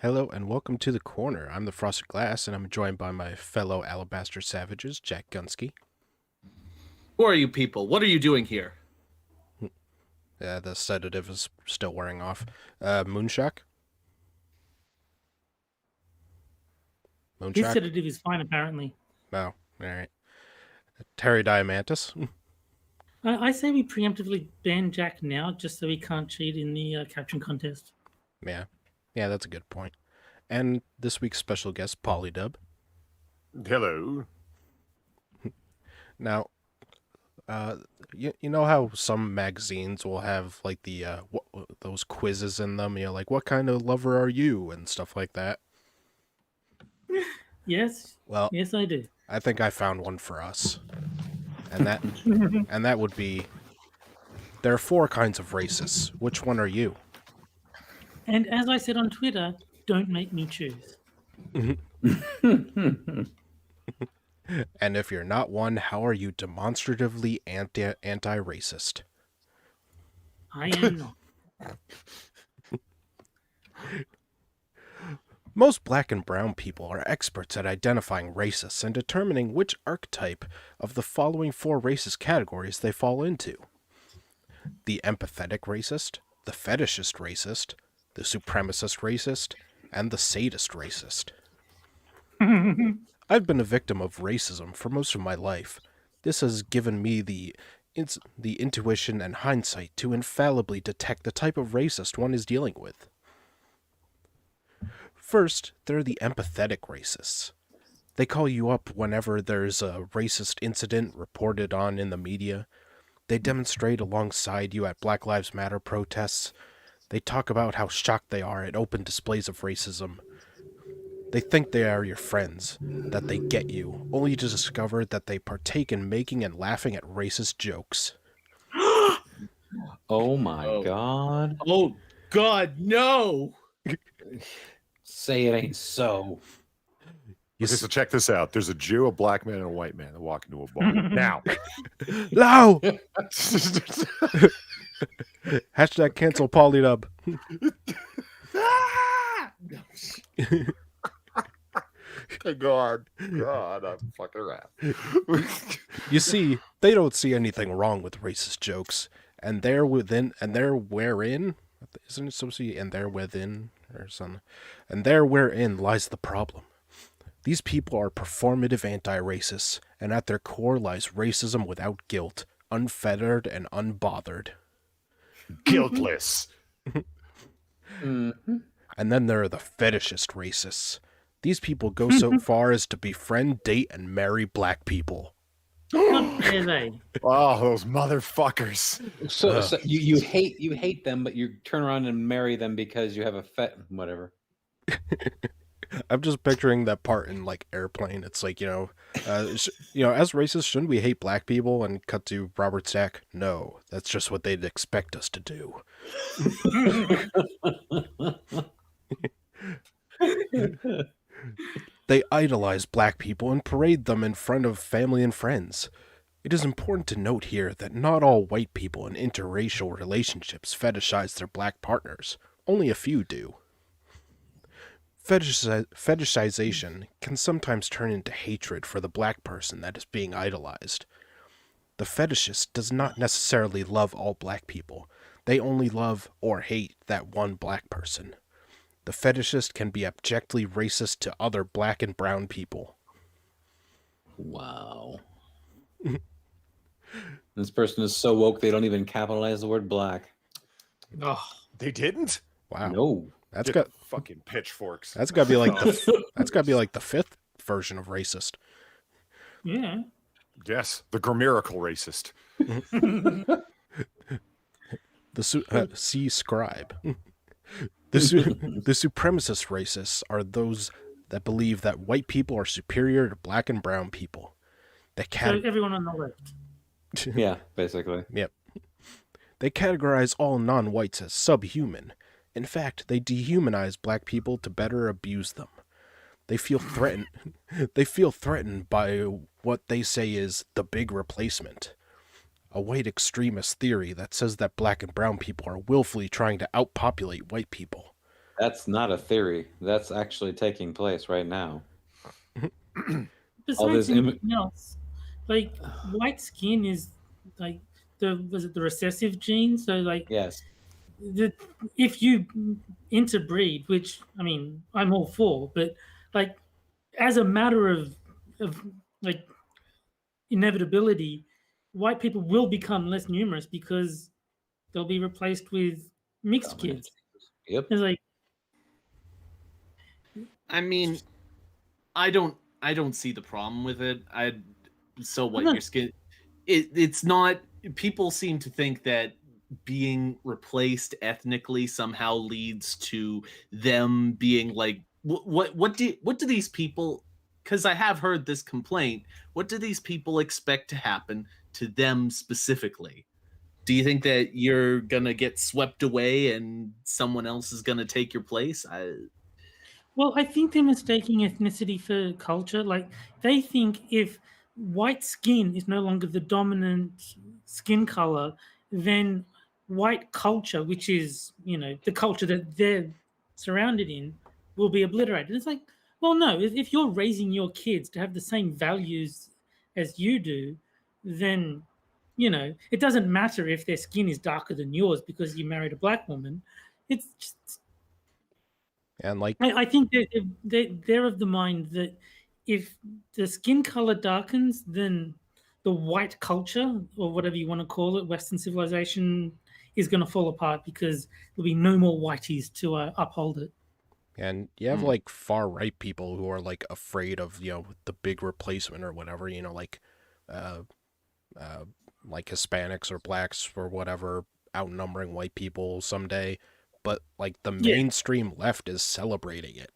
Hello and welcome to The Corner. I'm the Frosted Glass and I'm joined by my fellow Alabaster Savages, Jack Gunsky. Who are you people? What are you doing here? Yeah, the sedative is still wearing off. Moonshock? His Moonshock? sedative is fine, apparently. Oh, alright. Terry Diamantis? I say we preemptively ban Jack now, just so he can't cheat in the caption contest. Yeah. Yeah, that's a good point. And this week's special guest, Polydub. Hello. Now, you know how some magazines will have like the those quizzes in them, you know, like what kind of lover are you and stuff like that. Yes. Well, Yes, I do. I think I found one for us, and that would be: there are 4 kinds of racists. Which one are you? And as I said on Twitter, don't make me choose. And if you're not one, how are you demonstratively anti-racist? I am not. Most black and brown people are experts at identifying racists and determining which archetype of the following 4 racist categories they fall into: the empathetic racist, the fetishist racist, the supremacist racist, and the sadist racist. I've been a victim of racism for most of my life. This has given me the intuition and hindsight to infallibly detect the type of racist one is dealing with. First, there are the empathetic racists. They call you up whenever there's a racist incident reported on in the media. They demonstrate alongside you at Black Lives Matter protests. They talk about how shocked they are at open displays of racism. They think they are your friends, that they get you, only to discover that they partake in making and laughing at racist jokes. Oh my God. Oh, God, no! Say it ain't so. You Okay, so check this out. There's a Jew, a black man, and a white man that walk into a bar. Now. Low! Hashtag cancel Polydub. God, I'm fucking rap. You see, they don't see anything wrong with racist jokes, and they're wherein, isn't it supposed to be and they're within or something? And there wherein lies the problem. These people are performative anti-racists, and at their core lies racism without guilt, unfettered and unbothered. Guiltless. Mm-hmm. And then there are the fetishist racists. These people go so far as to befriend, date, and marry black people. How dare they? Oh, those motherfuckers. So you hate them, but you turn around and marry them because you have a whatever. I'm just picturing that part in like Airplane. It's like, as racists, shouldn't we hate black people? And cut to Robert Stack. No, that's just what they'd expect us to do. They idolize black people and parade them in front of family and friends. It is important to note here that not all white people in interracial relationships fetishize their black partners. Only a few do. Fetishization can sometimes turn into hatred for the black person that is being idolized. The fetishist does not necessarily love all black people. They only love or hate that one black person. The fetishist can be abjectly racist to other black and brown people. Wow. This person is so woke they don't even capitalize the word black. Oh, They didn't? Wow. No. That's Get got fucking pitchforks. that's got to be like the 5th version of racist. Yeah. Yes, the grammatical racist. See scribe. The supremacist racists are those that believe that white people are superior to black and brown people. So everyone on the left. Yeah, basically. Yep. They categorize all non-whites as subhuman. In fact, they dehumanize black people to better abuse them. They feel threatened. They feel threatened by what they say is the big replacement, a white extremist theory that says that black and brown people are willfully trying to outpopulate white people. That's not a theory. That's actually taking place right now. Besides anything else, like white skin is like the recessive gene. So like Yes. the if you interbreed, which I mean I'm all for, but like as a matter of like inevitability, white people will become less numerous because they'll be replaced with mixed Dominant. kids. Yep. It's like I mean, I don't see the problem with it. So what not- your skin it's not people seem to think that being replaced ethnically somehow leads to them being like what do these people, because I have heard this complaint, what do these people expect to happen to them specifically? Do you think that you're gonna get swept away and someone else is gonna take your place? well, I think they're mistaking ethnicity for culture. Like they think if white skin is no longer the dominant skin color, then white culture, which is the culture that they're surrounded in, will be obliterated. It's like, well, no. If you're raising your kids to have the same values as you do, then it doesn't matter if their skin is darker than yours because you married a black woman. It's just And like, I think that they're of the mind that if the skin color darkens, then the white culture, or whatever you want to call it, Western civilization, is going to fall apart because there'll be no more whiteys to uphold it. and you have like far right people who are like afraid of the big replacement or whatever, uh, like Hispanics or blacks or whatever outnumbering white people someday. But like the Yeah. mainstream left is celebrating it.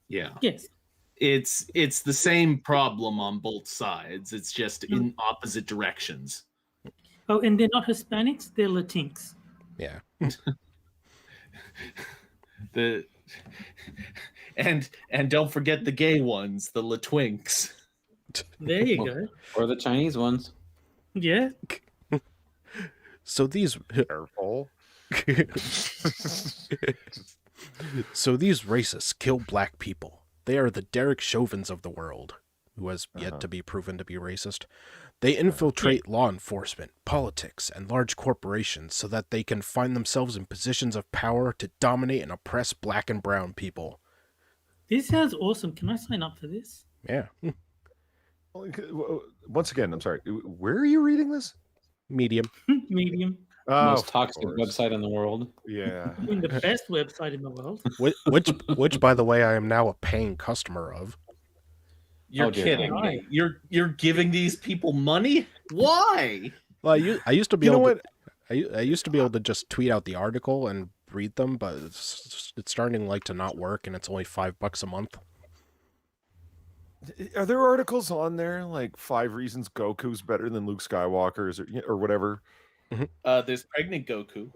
Yeah. Yes. It's the same problem on both sides. It's just in opposite directions. Oh, and they're not Hispanics; they're Latinx. Yeah. The and don't forget the gay ones, the Latwinks. There you go. Or the Chinese ones. Yeah. So these Careful. So these racists kill black people. They are the Derek Chauvins of the world, who has yet to be proven to be racist. They infiltrate law enforcement, politics, and large corporations so that they can find themselves in positions of power to dominate and oppress black and brown people. This sounds awesome. Can I sign up for this? Yeah. Once again, I'm sorry. Where are you reading this? Medium. Medium. Most of toxic course. website in the world. Yeah. I mean, the best website in the world. Which, by the way, I am now a paying customer of. You're Oh, dear. kidding Why? me. You're giving these people money? Why? Well, I used to be You know able what? to, I used to be able to just tweet out the article and read them, but it's starting like to not work, and it's only $5 a month. Are there articles on there like 5 reasons Goku's better than Luke Skywalker or whatever? There's pregnant Goku.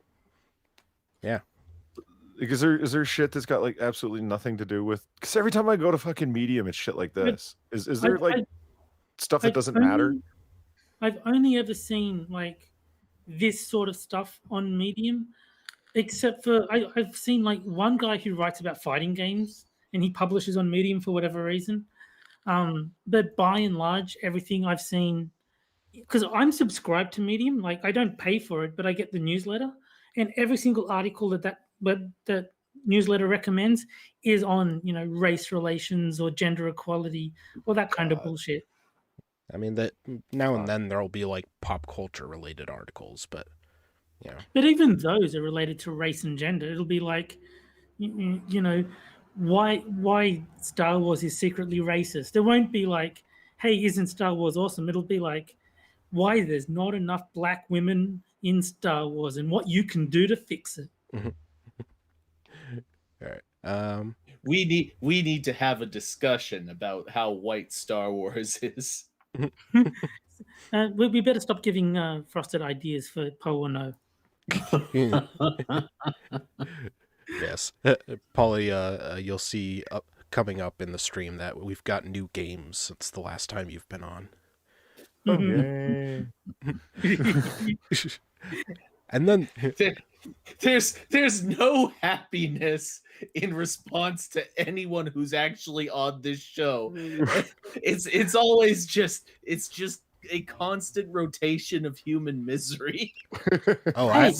Like, is there shit that's got like absolutely nothing to do with? Because every time I go to fucking Medium, it's shit like this. Is there like stuff that I've doesn't matter? I've only ever seen like this sort of stuff on Medium, except for I've seen like one guy who writes about fighting games and he publishes on Medium for whatever reason. But by and large, everything I've seen, because I'm subscribed to Medium, like I don't pay for it, but I get the newsletter, and every single article that newsletter recommends is on race relations or gender equality or that kind of bullshit. I mean, that now and then there'll be like pop culture related articles, but But even those are related to race and gender. It'll be like, why Star Wars is secretly racist. It won't be like, hey, isn't Star Wars awesome? It'll be like, why there's not enough black women in Star Wars and what you can do to fix it. all right. We need to have a discussion about how white Star Wars is. We better stop giving Frosted ideas for Poe or No. Yes, Polly. You'll see coming up in the stream that we've got new games since the last time you've been on. Mhm. And then there's no happiness in response to anyone who's actually on this show. It's always just a constant rotation of human misery. Oh, Hey,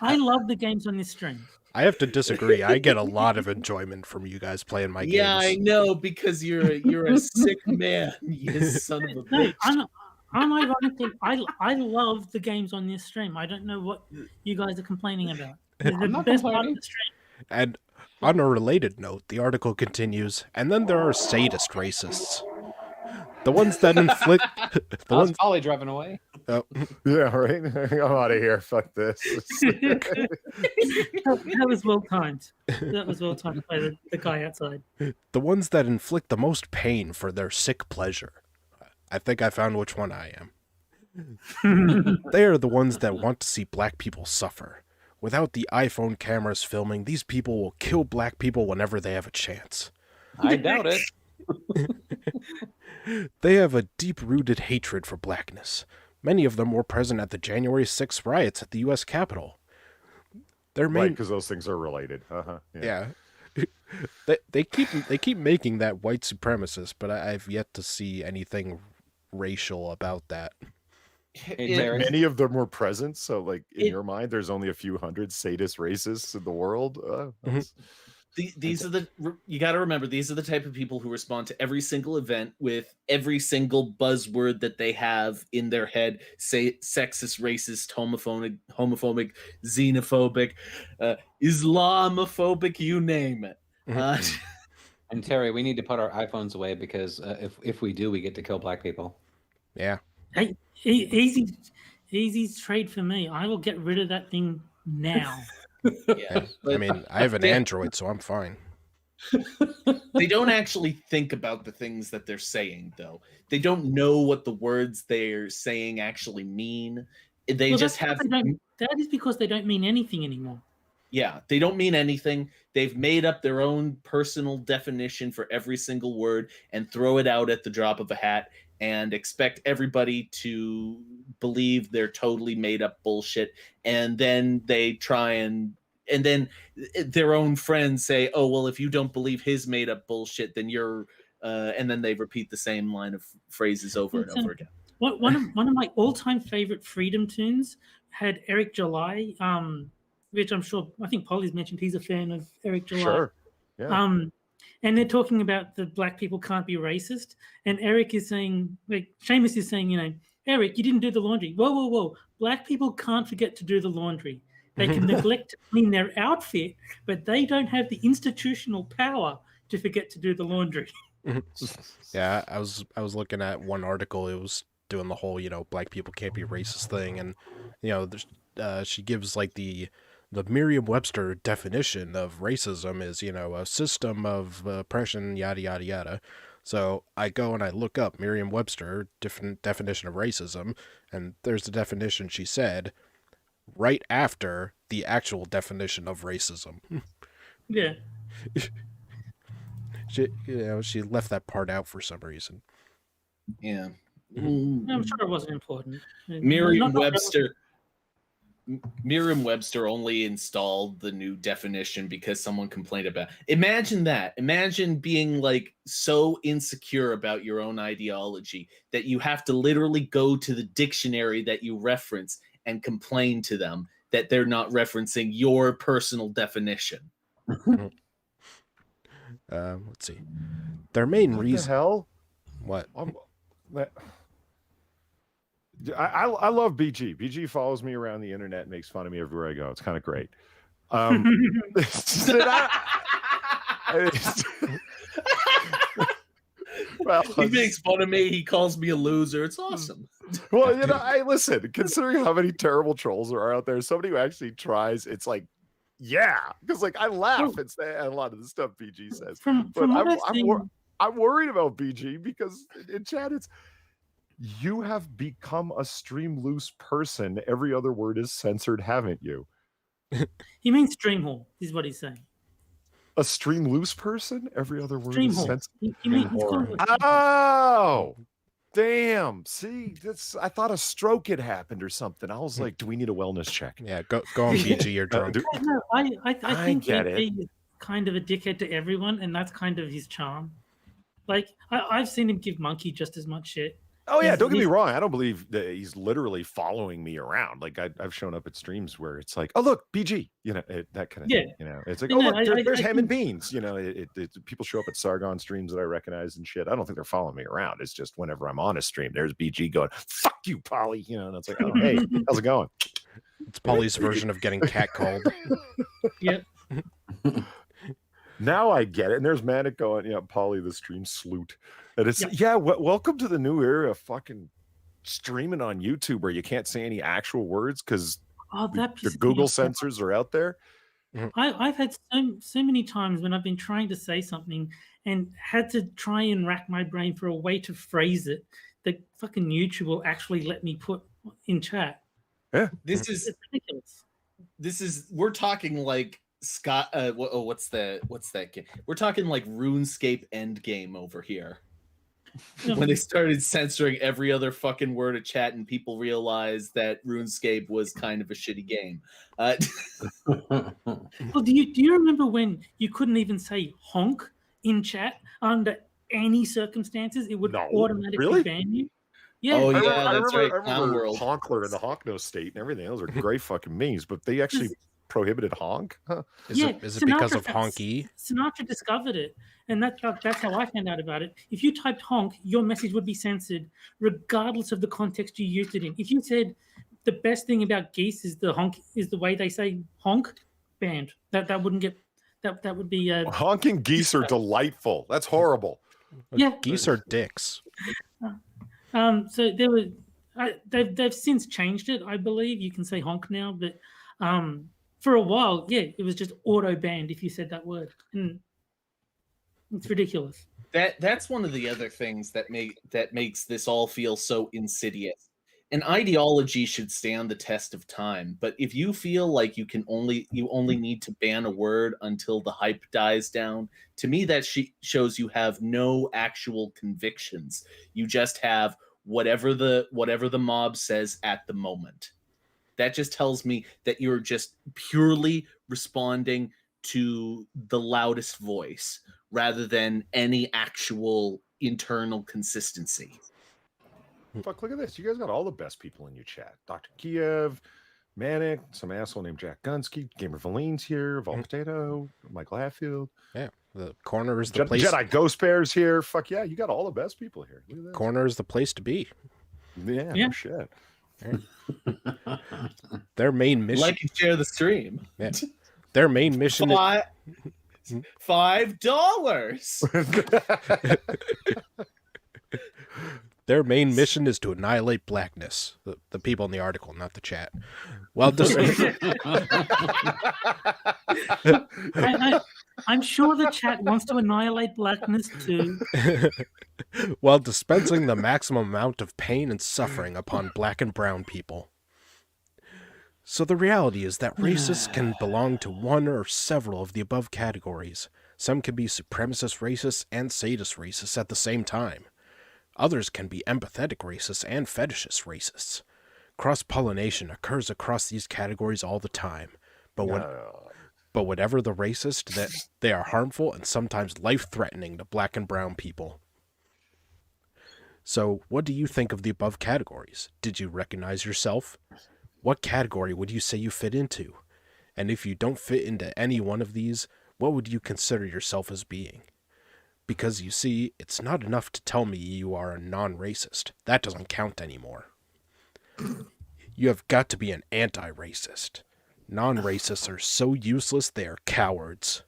I love the games on this stream. I have to disagree. I get a lot of enjoyment from you guys playing my Yeah, I games. know, because you're a sick man, you son of a No, bitch. unironically, I love the games on this stream. I don't know what you guys are complaining about. They're the not best part of complaining. the stream. And on a related note, the article continues, and then there are sadist racists. The ones that inflict Ollie driving away. Yeah, right. I'm out of here. Fuck this. That was well timed. That was well timed by the guy outside. the ones that inflict the most pain for their sick pleasure. I think I found which one I am. They are the ones that want to see black people suffer. Without the iPhone cameras filming, these people will kill black people whenever they have a chance. I doubt it. They have a deep-rooted hatred for blackness. Many of them were present at the January 6th riots at the U.S. Capitol. Their main, because those things are related. yeah. they keep making that white supremacist, but I've yet to see anything racial about that. Many of them were present, so like in your mind, there's only a few hundred sadist racists in the world. These are you got to remember, these are the type of people who respond to every single event with every single buzzword that they have in their head, say sexist, racist, homophobic, xenophobic, Islamophobic, you name it. And Terry, we need to put our iPhones away because if we do, we get to kill black people. Yeah. Hey, easy trade for me. I will get rid of that thing now. Yeah, I mean, I have an Android, so I'm fine. They don't actually think about the things that they're saying, though. They don't know what the words they're saying actually mean. They just have... That is because they don't mean anything anymore. Yeah, they don't mean anything. They've made up their own personal definition for every single word and throw it out at the drop of a hat and expect everybody to believe they're totally made up bullshit. And then they try and then their own friends say, oh, well, if you don't believe his made up bullshit, then you're, and then they repeat the same line of phrases over and over again. One of my all-time favorite Freedom tunes had Eric July, which I think Polly's mentioned he's a fan of Eric July. Sure. Yeah. And they're talking about the black people can't be racist. And Eric is saying, like, Seamus is saying, Eric, you didn't do the laundry. Whoa. Black people can't forget to do the laundry. They can neglect to clean their outfit, but they don't have the institutional power to forget to do the laundry. Yeah, I was looking at one article. It was doing the whole, black people can't be racist thing. And, she gives like the Merriam-Webster definition of racism is, a system of oppression, yada, yada, yada. So I go and I look up Merriam-Webster, different definition of racism, and there's the definition she said right after the actual definition of racism. Yeah. She left that part out for some reason. Yeah. I'm sure it wasn't important. Merriam-Webster only installed the new definition because someone complained about it. Imagine that. Imagine being like so insecure about your own ideology that you have to literally go to the dictionary that you reference and complain to them that they're not referencing your personal definition. Let's see. Their main reason. The hell? What? I love BG. BG follows me around the internet and makes fun of me everywhere I go. It's kind of great. Well, he makes fun of me. He calls me a loser. It's awesome. Well, I listen. Considering how many terrible trolls there are out there, somebody who actually tries, it's like, yeah, because like I laugh at a lot of the stuff BG says. I'm worried about BG because in chat it's. You have become a stream loose person. Every other word is censored, haven't you? He means stream hole, is what he's saying. A stream loose person? Every other word stream is hole. censored. He means Oh! Damn. See, I thought a stroke had happened or something. I was like, do we need a wellness check? Yeah, go on, BG. You're drunk. No, I think get it. BG is kind of a dickhead to everyone, and that's kind of his charm. Like I've seen him give Monkey just as much shit. Oh yeah, don't get me wrong. I don't believe that he's literally following me around. Like I've shown up at streams where it's like, oh look, BG, that kind of thing. It's like, there's ham and beans. People show up at Sargon streams that I recognize and shit. I don't think they're following me around. It's just whenever I'm on a stream, there's BG going, fuck you, Polly. And it's like, oh hey, how's it going? It's Polly's version of getting catcalled. Yep. Now I get it. And there's Manic going, Polly, the stream sloot. And it's welcome to the new era of fucking streaming on YouTube where you can't say any actual words because the Google censors are out there. I've had so many times when I've been trying to say something and had to try and rack my brain for a way to phrase it that fucking YouTube will actually let me put in chat. Yeah, it's ridiculous. We're talking like Scott. What's that game? We're talking like RuneScape Endgame over here. When they started censoring every other fucking word of chat and people realized that RuneScape was kind of a shitty game. Well, do you remember when you couldn't even say honk in chat under any circumstances? It would automatically ban you. Yeah. Oh yeah, I remember Honkler in the Honkno state and everything. Those are great fucking memes, but they actually prohibited honk. Huh? Is it because of honky? Sinatra discovered it, and that's how I found out about it. If you typed honk, your message would be censored, regardless of the context you used it in. If you said the best thing about geese is the honk is the way they say honk, banned. That wouldn't get that would be honking geese are delightful. That's horrible. Yeah, geese are dicks. So there were they've since changed it. I believe you can say honk now, but for a while, it was just auto banned if you said that word. And it's ridiculous. That's one of the other things that makes this all feel so insidious. An ideology should stand the test of time, but if you feel like you only need to ban a word until the hype dies down, to me that shows you have no actual convictions. You just have whatever the mob says at the moment. That just tells me that you're just purely responding to the loudest voice rather than any actual internal consistency. Fuck, look at this. You guys got all the best people in your chat. Dr. Kiev, Manic, some asshole named Jack Gunsky, Gamer Valine's here, Vol Potato, Michael Hatfield. Yeah, the corner is the place. Jedi Ghost Bear's here. Fuck yeah, you got all the best people here. Corner is the place to be. Yeah. No shit. Their main mission. Like and share the stream. Yeah. Their main mission $5. Their main mission is to annihilate blackness. The people in the article, not the chat. Well, I'm sure the chat wants to annihilate blackness too. While dispensing the maximum amount of pain and suffering upon black and brown people. So the reality is that racists can belong to one or several of the above categories. Some can be supremacist racists and sadist racists at the same time. Others can be empathetic racists and fetishist racists. Cross-pollination occurs across these categories all the time. But whatever the racist, that they are harmful and sometimes life-threatening to black and brown people. So, what do you think of the above categories? Did you recognize yourself? What category would you say you fit into? And if you don't fit into any one of these, what would you consider yourself as being? Because you see, it's not enough to tell me you are a non-racist. That doesn't count anymore. You have got to be an anti-racist. Non-racists are so useless they are cowards.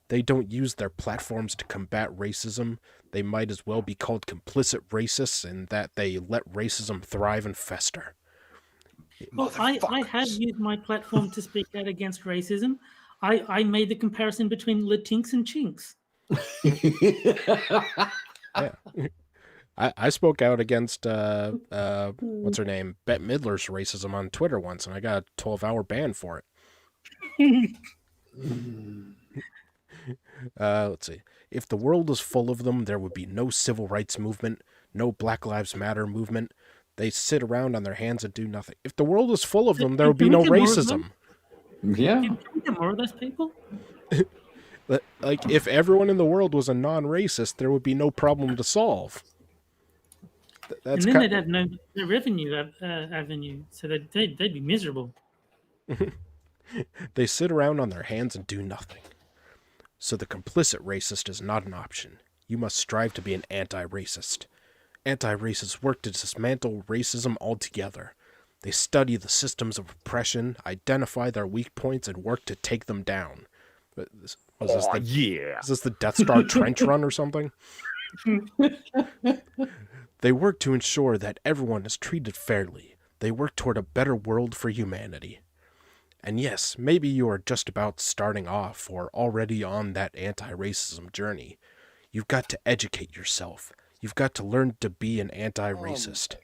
They don't use their platforms to combat racism. They might as well be called complicit racists in that they let racism thrive and fester. Well, I have used my platform to speak out against racism. I made the comparison between Latinx and Chinks. Yeah. I spoke out against what's her name, Bette Midler's racism on Twitter once, and I got a 12-hour ban for it. Let's see. If the world was full of them, there would be no civil rights movement, no Black Lives Matter movement. They sit around on their hands and do nothing. If the world was full of them, there would be no racism. Yeah. Can we get more of those people? Like, if everyone in the world was a non-racist, there would be no problem to solve. And then they'd have no revenue avenue, so they'd be miserable. They sit around on their hands and do nothing. So the complicit racist is not an option. You must strive to be an anti-racist. Anti-racists work to dismantle racism altogether. They study the systems of oppression, identify their weak points, and work to take them down. Is this the Death Star trench run or something? They work to ensure that everyone is treated fairly. They work toward a better world for humanity. And yes, maybe you are just about starting off or already on that anti-racism journey. You've got to educate yourself. You've got to learn to be an anti-racist.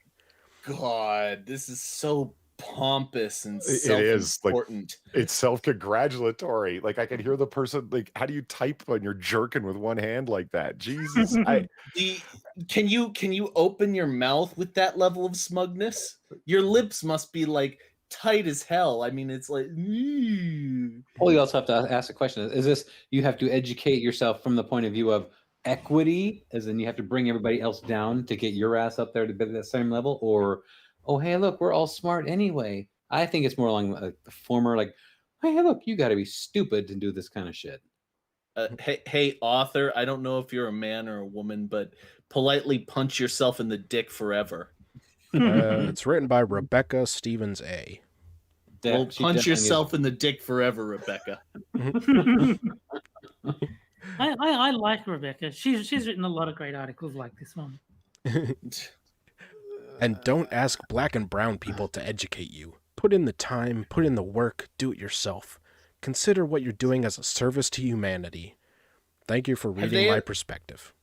God, this is so pompous and self-important. Like, it's self-congratulatory. Like, I can hear the person, like, how do you type when you're jerking with one hand like that? Jesus. Can you open your mouth with that level of smugness? Your lips must be like tight as hell. I mean, it's like. Well, you also have to ask the question: is this you have to educate yourself from the point of view of equity, as in you have to bring everybody else down to get your ass up there to be at that same level, or oh hey look, we're all smart anyway? I think it's more along the former, like hey look, you got to be stupid to do this kind of shit. Hey author, I don't know if you're a man or a woman, but politely punch yourself in the dick forever. It's written by Rebecca Stevens A. Well, punch yourself in the dick forever, Rebecca. I like Rebecca. She's written a lot of great articles like this one. And don't ask black and brown people to educate you. Put in the time, put in the work, do it yourself. Consider what you're doing as a service to humanity. Thank you for reading my perspective.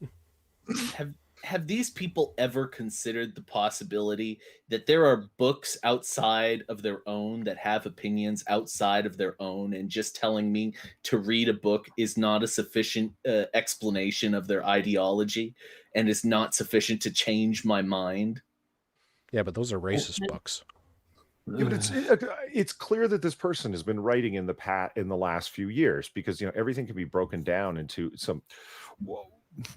Have these people ever considered the possibility that there are books outside of their own that have opinions outside of their own, and just telling me to read a book is not a sufficient explanation of their ideology and is not sufficient to change my mind? Yeah, but those are racist books. Yeah, but it's clear that this person has been writing in the last few years, because everything can be broken down into some.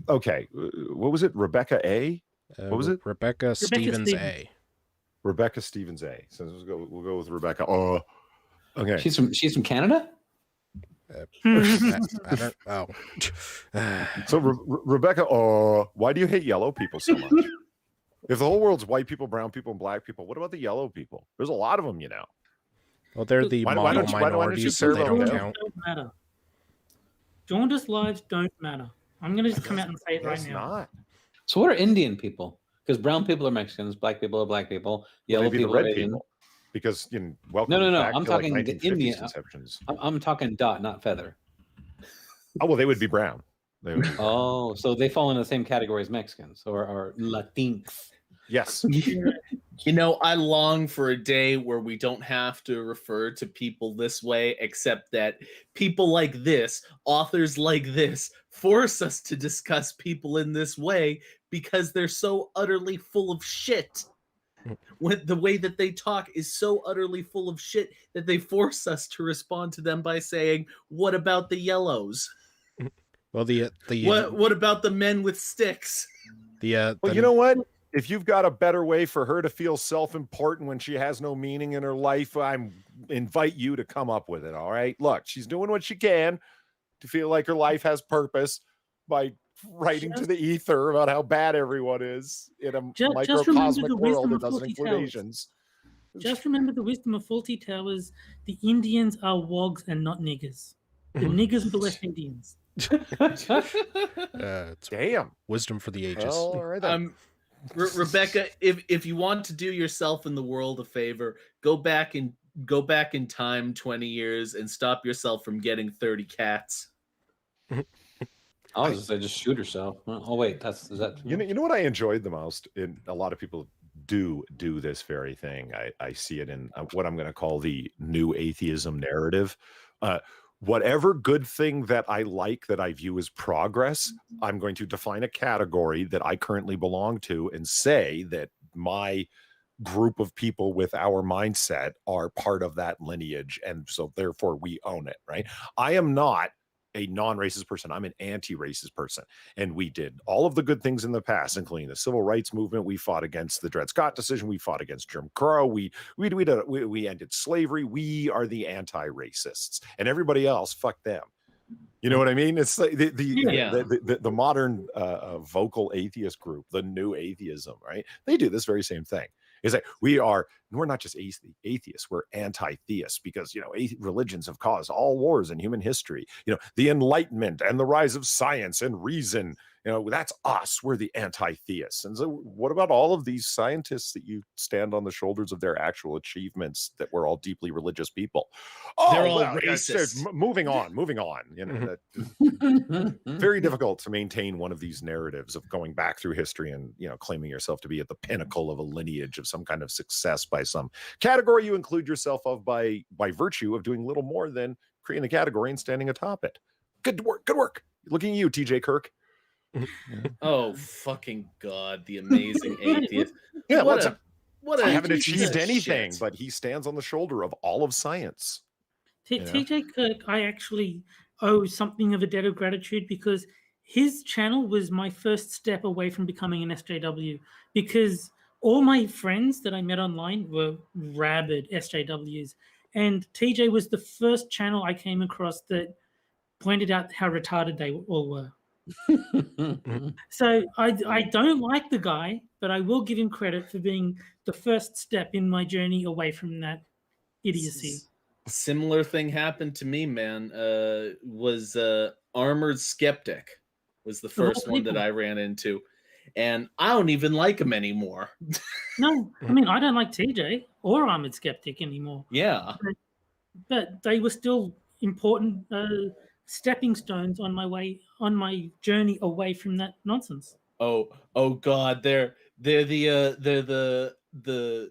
Okay, what was it? Rebecca A. What was it? Rebecca Stevens A. Rebecca Stevens A. So we'll go with Rebecca. Okay. She's from Canada. I don't. Oh. So Rebecca, why do you hate yellow people so much? If the whole world's white people, brown people, and black people, what about the yellow people? There's a lot of them, Well, they're the model minorities, so they don't count. Don't matter. Jaundice lives don't matter. I'm going to just come out and say it right now. Not. So what are Indian people? Because brown people are Mexicans, black people are black people, yellow people are Asian. Because welcome. No. Back I'm to talking like the Indian. I'm talking dot, not feather. Oh well, they would be brown. Oh, so they fall in the same category as Mexicans or Latinx. Yes. I long for a day where we don't have to refer to people this way, except that people like this, authors like this, force us to discuss people in this way because they're so utterly full of shit. When the way that they talk is so utterly full of shit that they force us to respond to them by saying, "What about the yellows?" Well, what about the men with sticks? Well, you know what? If you've got a better way for her to feel self-important when she has no meaning in her life, I invite you to come up with it. All right. Look, she's doing what she can to feel like her life has purpose by writing to the ether about how bad everyone is in a microcosmic world that doesn't include Asians. Just remember the wisdom of Faulty Towers. The Indians are wogs and not niggers. The niggers are the West Indians. Damn. Wisdom for the ages. All right, then. Rebecca, if you want to do yourself and the world a favor, go back in time 20 years and stop yourself from getting 30 cats. I was just say just shoot herself. Oh wait, is that you know what I enjoyed the most? In a lot of people do this very thing. I see it in what I'm going to call the new atheism narrative, whatever good thing that I like, that I view as progress, I'm going to define a category that I currently belong to and say that my group of people with our mindset are part of that lineage. And so therefore we own it, right? I am not a non-racist person. I'm an anti-racist person. And we did all of the good things in the past, including the civil rights movement. We fought against the Dred Scott decision. We fought against Jim Crow. We ended slavery. We are the anti-racists, and everybody else, fuck them. You know what I mean? It's like the modern vocal atheist group, the new atheism, right? They do this very same thing. Is that we're not just atheists, we're anti-theists, because, you know, religions have caused all wars in human history. You know, the Enlightenment and the rise of science and reason, you know, that's us. We're the anti-theists. And so what about all of these scientists that you stand on the shoulders of their actual achievements, that we're all deeply religious people? Oh, they're all racist. Moving on. You know, very difficult to maintain one of these narratives of going back through history and, you know, claiming yourself to be at the pinnacle of a lineage of some kind of success by some category you include yourself of by virtue of doing little more than creating a category and standing atop it. Good work. Looking at you, TJ Kirk. Oh, fucking God, the amazing atheist. Yeah, what I haven't achieved anything, shit. but he stands on the shoulder of all of science. TJ Kirk, I actually owe something of a debt of gratitude, because his channel was my first step away from becoming an SJW, because all my friends that I met online were rabid SJWs, and TJ was the first channel I came across that pointed out how retarded they all were. So I don't like the guy, but I will give him credit for being the first step in my journey away from that idiocy. Similar thing happened to me, man. Was Armored Skeptic was the first one that I ran into, and I don't even like him anymore. No, I mean, I don't like TJ or Armored Skeptic anymore. Yeah, but they were still important stepping stones on my journey away from that nonsense. Oh God, they're the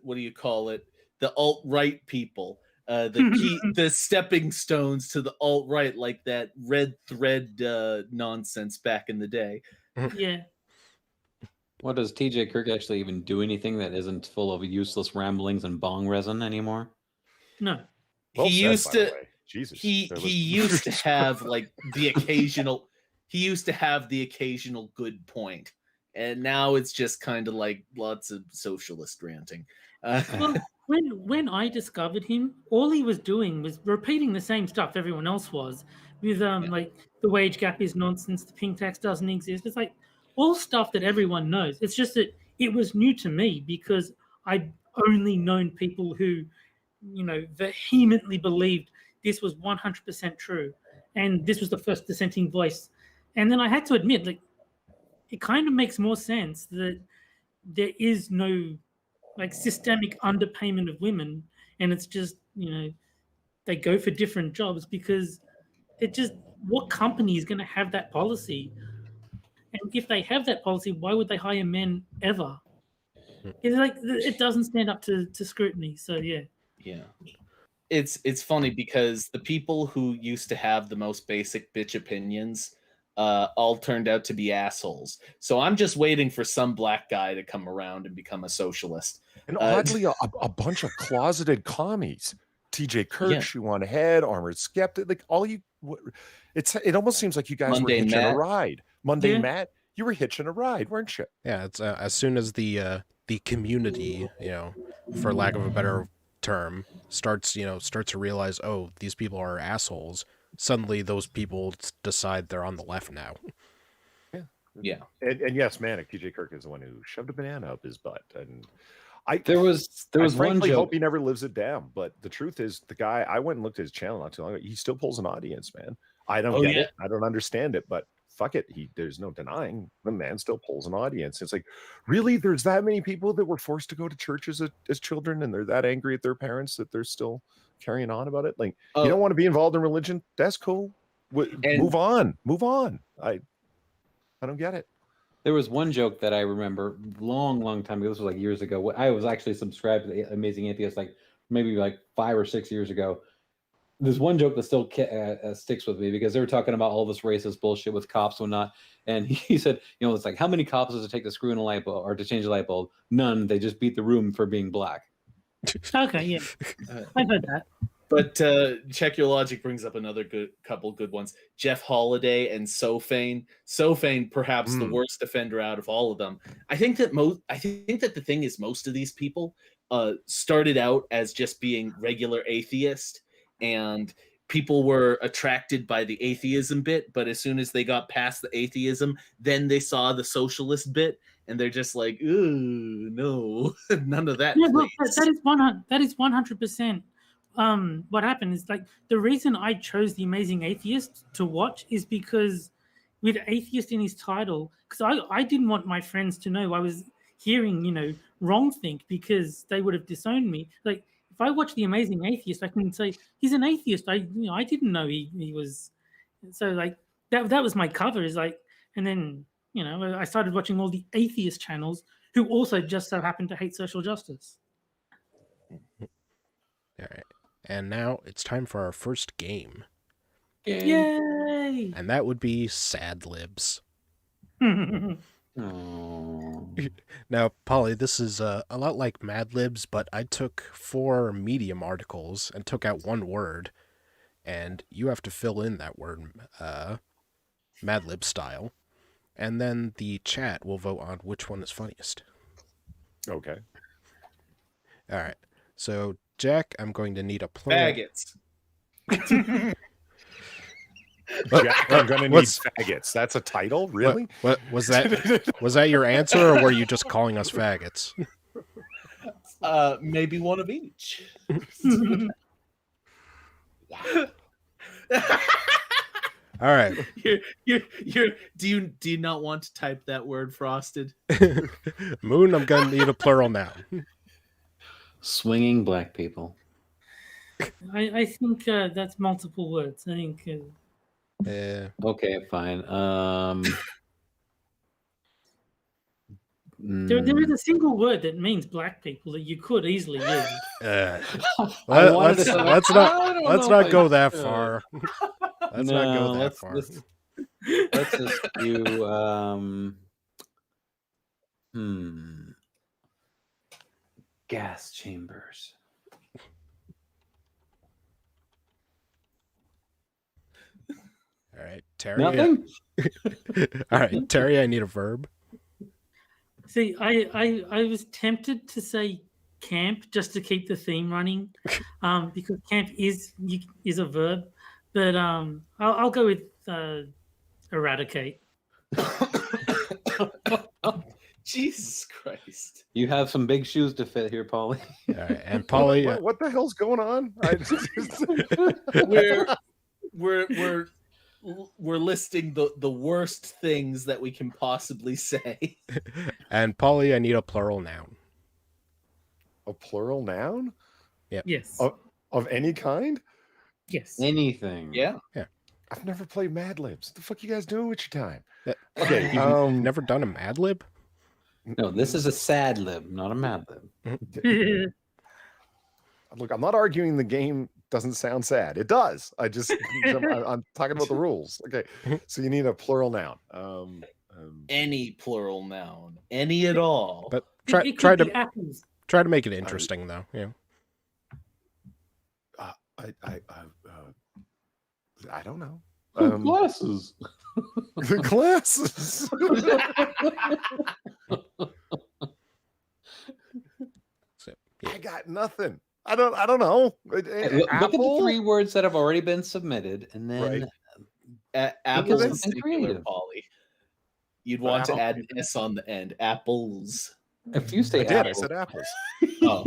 what do you call it? The alt-right people. The stepping stones to the alt-right, like that red thread nonsense back in the day. Yeah. What, does TJ Kirk actually even do anything that isn't full of useless ramblings and bong resin anymore? No. Well he said, used to. Jesus. He used to have like the occasional. He used to have the occasional good point, and now it's just kind of like lots of socialist ranting. Well, when I discovered him, all he was doing was repeating the same stuff everyone else was, with like the wage gap is nonsense, the pink tax doesn't exist. It's like all stuff that everyone knows. It's just that it was new to me because I'd only known people who, you know, vehemently believed this was 100% true, and this was the first dissenting voice. And then I had to admit, like, it kind of makes more sense that there is no like systemic underpayment of women, and it's just, you know, they go for different jobs because it just, what company is going to have that policy? And if they have that policy, why would they hire men ever? It's like it doesn't stand up to scrutiny. So yeah. It's funny because the people who used to have the most basic bitch opinions all turned out to be assholes. So I'm just waiting for some black guy to come around and become a socialist. And oddly, a bunch of closeted commies. TJ Kirk, Shoe on Head, Armored Skeptic, like all you. It almost seems like you guys were hitching a ride. Monday Matt, you were hitching a ride, weren't you? Yeah, it's as soon as the community, you know, for lack of a better term, starts to realize, oh, these people are assholes. Suddenly those people decide they're on the left now. Yeah. And yes, Manic, TJ Kirk is the one who shoved a banana up his butt. And there was one joke. Hope he never lives it down. But the truth is, the guy, I went and looked at his channel not too long ago. He still pulls an audience, man. I don't get it. I don't understand it, but fuck it. There's no denying the man still pulls an audience. It's like, really? There's that many people that were forced to go to church as children, and they're that angry at their parents that they're still carrying on about it. Like, you don't want to be involved in religion? That's cool. Move on. I don't get it. There was one joke that I remember long time ago. This was like years ago. I was actually subscribed to the Amazing Atheist, like maybe like 5 or 6 years ago. there's one joke that still sticks with me because they were talking about all this racist bullshit with cops and whatnot. And he said, it's like, how many cops does it take to screw in a light bulb or to change a light bulb? None. They just beat the room for being black. Okay, yeah. I've heard that. But Check Your Logic brings up another couple good ones. Jeff Holiday and Sofane. Sofane, perhaps the worst offender out of all of them. I think that the thing is most of these people started out as just being regular atheist, and people were attracted by the atheism bit, but as soon as they got past the atheism, then they saw the socialist bit, and they're just like, ooh, no, none of that. Yeah, look, that is 100%. What happened is, like, the reason I chose The Amazing Atheist to watch is because with atheist in his title, because I didn't want my friends to know I was hearing, wrong think, because they would have disowned me. Like, if I watch The Amazing Atheist, I can say he's an atheist. I didn't know he was. So, like, that was my cover. Is like, and then I started watching all the atheist channels who also just so happen to hate social justice. All right, and now it's time for our first game. Yay! And that would be Sad Libs. Now, Polly, this is a lot like Mad Libs, but I took 4 Medium articles and took out one word, and you have to fill in that word Mad Lib style, and then the chat will vote on which one is funniest. Okay. All right. So, Jack, I'm going to need a plural. Faggots. Jack, I'm gonna need faggots. That's a title, really? What was that? Was that your answer, or were you just calling us faggots? Maybe one of each. All right. Do you not want to type that word, Frosted? Moon, I'm gonna need a plural noun. Swinging black people. I think that's multiple words. I think. Okay, fine. There is a single word that means black people that you could easily use. Let's not go that far. Let's not go that far. Let's just do gas chambers. All right, Terry. Nothing? All right, Terry, I need a verb. See, I was tempted to say camp just to keep the theme running, because camp is a verb, but I'll go with eradicate. Jesus Christ! You have some big shoes to fit here, Polly. All right, and Polly, what the hell's going on? We're listing the worst things that we can possibly say. And Polly, I need a plural noun. A plural noun? Yeah. Yes. Of any kind? Yes. Anything. Yeah. I've never played Mad Libs. What the fuck you guys doing with your time? Okay, you've never done a Mad Lib? No, this is a sad lib, not a mad lib. Look, I'm not arguing the game doesn't sound sad. It does. I'm talking about the rules. Okay, so you need a plural noun. Any plural noun, any at all. But try to make it interesting, though. Yeah. I don't know. Glasses. The glasses. So, yeah. I got nothing. I don't know. Look at the 3 words that have already been submitted, and then apples in singular, Polly. You'd want to add an S on the end. Apples. If you say I said apples. Oh,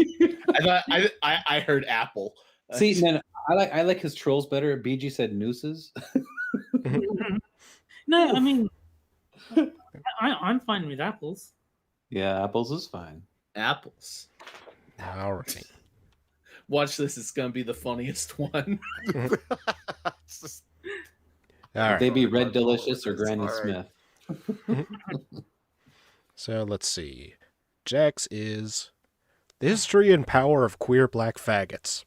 I heard apple. See, man, I like his trolls better. BG said nooses. No, I mean, I'm fine with apples. Yeah, apples is fine. Apples. All right. Watch this. It's going to be the funniest one. All right. They be Red Delicious or Granny Smith. So let's see. Jax is the history and power of queer black faggots.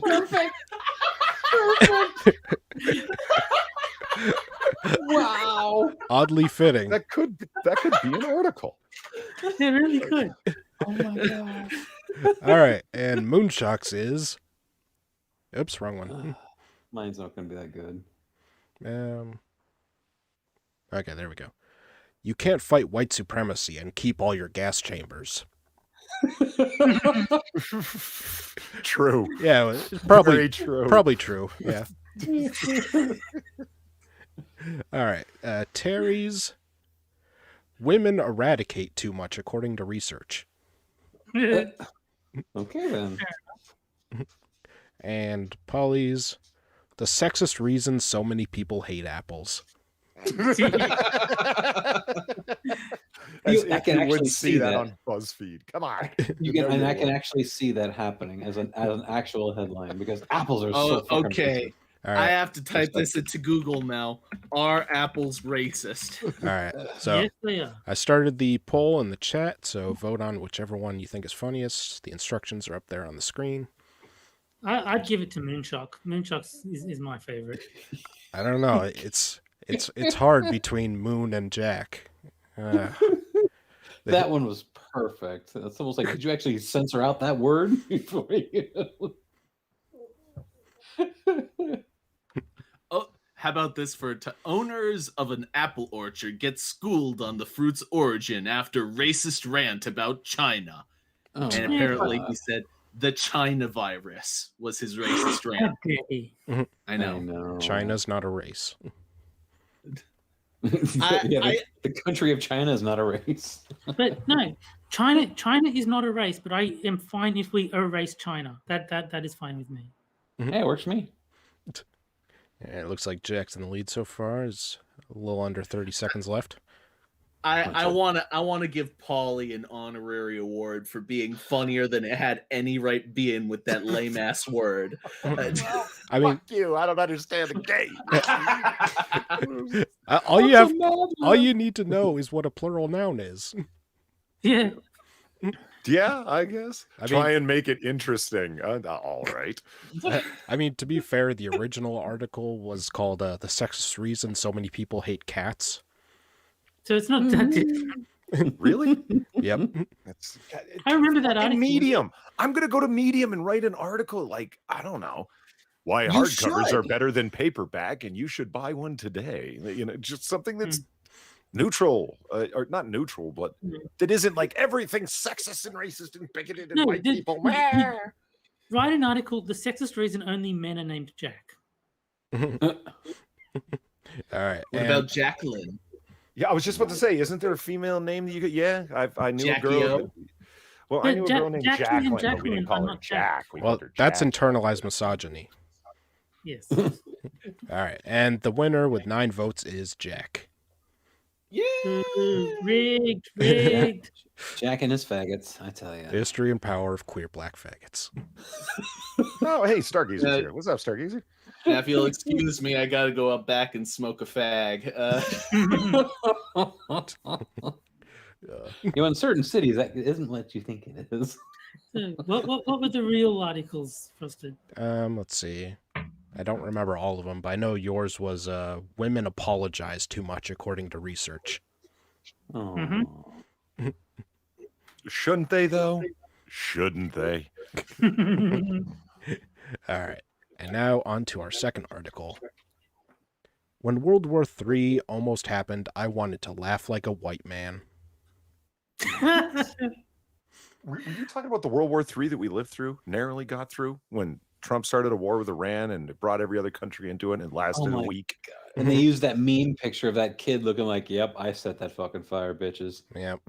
Perfect. Wow. Oddly fitting. That could be an article. It really could. Oh my gosh. All right, and Moonshock's is. Oops, wrong one. Mine's not going to be that good. Okay, there we go. You can't fight white supremacy and keep all your gas chambers. True. Yeah, it's probably Very true. Probably true. Yeah. All right. Terry's. Women eradicate too much, according to research. Okay, then. And Polly's. The sexist reason so many people hate apples. As I if can you would actually see see that that. on BuzzFeed. Come on. And I can actually see that happening as an actual headline because apples are so fucking okay. All I right. have to type this into Google now. Are apples racist? All right. So Yes, they are. I started the poll in the chat, so vote on whichever one you think is funniest. The instructions are up there on the screen. I'd give it to Moonshock. Moonshock is my favorite. I don't know. It's hard between Moon and Jack. That one was perfect. It's almost like, did you actually censor out that word before you? Oh, how about this for owners of an apple orchard get schooled on the fruit's origin after racist rant about China. Oh, And my apparently God. he said the China virus was his racist rant. Okay. I know. China's not a race. The country of China is not a race. But no, China is not a race, but I am fine if we erase China. That is fine with me. Hey, it works for me. Yeah, it looks like Jack's in the lead so far. Is a little under 30 seconds left. I wanna give Paulie an honorary award for being funnier than it had any right being with that lame ass word. I mean, Fuck you. I don't understand the game. all you need to know is what a plural noun is. Yeah. Yeah, I guess. I Try mean- and make it interesting. All right. I mean, to be fair, the original article was called "The Sexist Reason So Many People Hate Cats." So it's not that different. Really? Yep. That's, I remember that in article. Medium. I'm going to go to Medium and write an article like, I don't know, why hardcovers are better than paperback and you should buy one today. You know, just something that's neutral, or not neutral, but that isn't like everything's sexist and racist and bigoted and No, white people. Write an article, the sexist reason only men are named Jack. All right. What about Jacqueline? Yeah, I was just about to say, isn't there a female name that you could? Yeah, I knew Jackie a girl. O? Well, I knew a girl named Jacqueline and Jacqueline, but we didn't Jacqueline call are her not Jack. We Well, called her that's Jack. internalized misogyny. Yes. All right, and the winner with 9 votes is Jack. Yeah. Rigged. Jack and his faggots, I tell you. History and power of queer black faggots. Oh, hey, Stargazer's here. What's up, Stargazer? Now, if you'll excuse me, I gotta go up back and smoke a fag. You know, in certain cities, that isn't what you think it is. So what were the real articles, Frosted? Let's see. I don't remember all of them, but I know yours was women apologize too much according to research. Oh. Shouldn't they, though? Shouldn't they? All right. And now on to our second article. When World War III almost happened, I wanted to laugh like a white man. Were you talking about the World War III that we lived through, narrowly got through, when Trump started a war with Iran and it brought every other country into it and it lasted a week? And they used that meme picture of that kid looking like, yep, I set that fucking fire, bitches. Yep.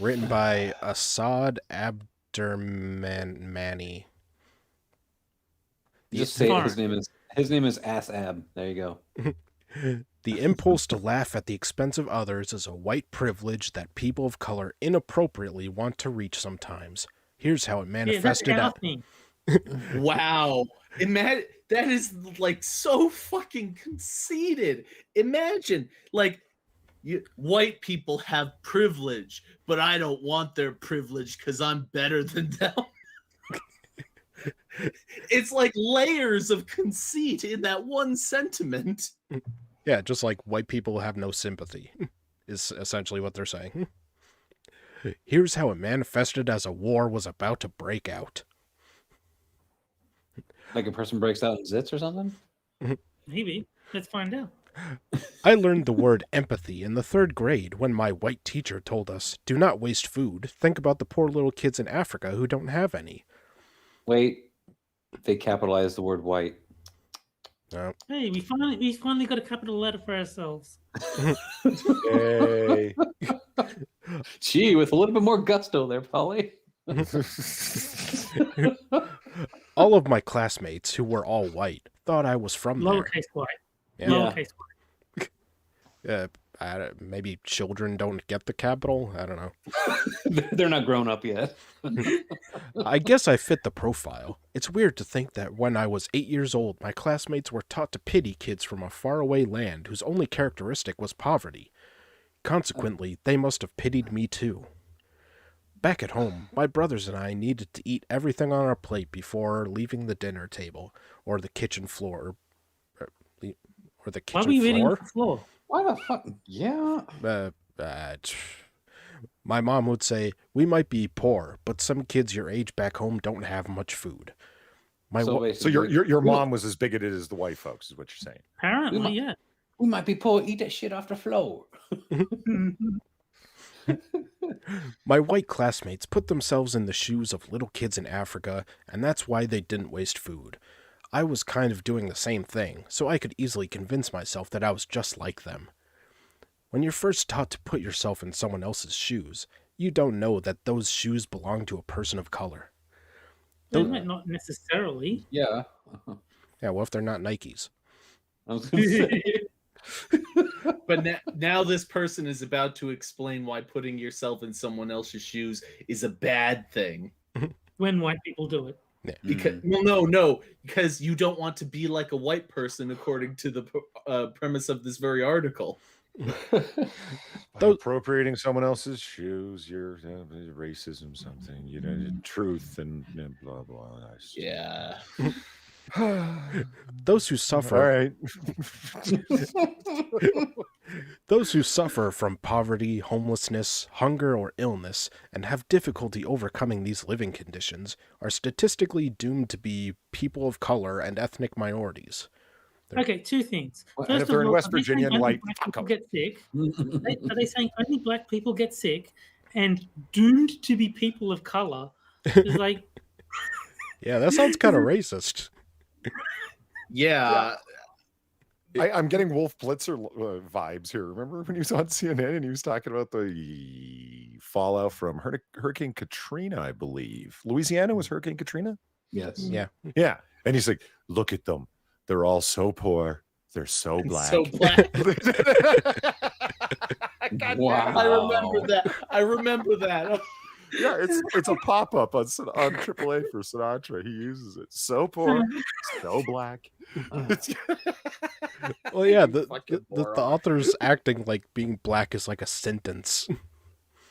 Written by Assad Abdermani. Just say it. His name is Ass Ab. There you go. The impulse to laugh at the expense of others is a white privilege that people of color inappropriately want to reach sometimes. Here's how it manifested out. Wow. Imagine that is like so fucking conceited. Imagine, like, white people have privilege, but I don't want their privilege because I'm better than them. It's like layers of conceit in that one sentiment. Yeah, just like white people have no sympathy, is essentially what they're saying. Here's how it manifested as a war was about to break out. Like a person breaks out in zits or something? Maybe. Let's find out. I learned the word empathy in the 3rd grade when my white teacher told us, do not waste food. Think about the poor little kids in Africa who don't have any. Wait, they capitalized the word white. No. Hey, we finally got a capital letter for ourselves. Yay. Gee, with a little bit more gusto there, Polly. All of my classmates, who were all white, thought I was from there. Lowercase white. Yeah. Lowercase white. Maybe children don't get the capital. I don't know. They're not grown up yet. I guess I fit the profile. It's weird to think that when I was 8 years old, my classmates were taught to pity kids from a faraway land whose only characteristic was poverty. Consequently, they must have pitied me too. Back at home, my brothers and I needed to eat everything on our plate before leaving the dinner table or the kitchen floor. Or the kitchen Why were you eating floor? off the floor? Why the fuck? Yeah. My mom would say, we might be poor, but some kids your age back home don't have much food. So your mom was as bigoted as the white folks, is what you're saying. Apparently, yeah. We might be poor. Eat that shit off the floor. My white classmates put themselves in the shoes of little kids in Africa, and that's why they didn't waste food. I was kind of doing the same thing, so I could easily convince myself that I was just like them. When you're first taught to put yourself in someone else's shoes, you don't know that those shoes belong to a person of color. They might not necessarily. Yeah. Yeah, what if they're not Nikes? I was gonna say. But now this person is about to explain why putting yourself in someone else's shoes is a bad thing. When white people do it. Yeah. Because no, because you don't want to be like a white person, according to the premise of this very article. By appropriating someone else's shoes, you're racism, something, truth and blah blah. Yeah. Those who suffer. All right. Those who suffer from poverty, homelessness, hunger, or illness, and have difficulty overcoming these living conditions, are statistically doomed to be people of color and ethnic minorities. Okay, 2 things. And if they're in West Virginia and white, people get sick. Are they saying only black people get sick and doomed to be people of color? It's like, yeah, that sounds kind of racist. Yeah. I'm getting Wolf Blitzer vibes here. Remember when he was on CNN and he was talking about the fallout from Hurricane Katrina, I believe. Louisiana was Hurricane Katrina? Yes. Yeah. Yeah. And he's like, look at them. They're all so poor. They're so black. So black. Wow. I remember that. Yeah, it's a pop-up on AAA for Sinatra. He uses it. So poor, so black. Well, yeah, the author's acting like being black is like a sentence.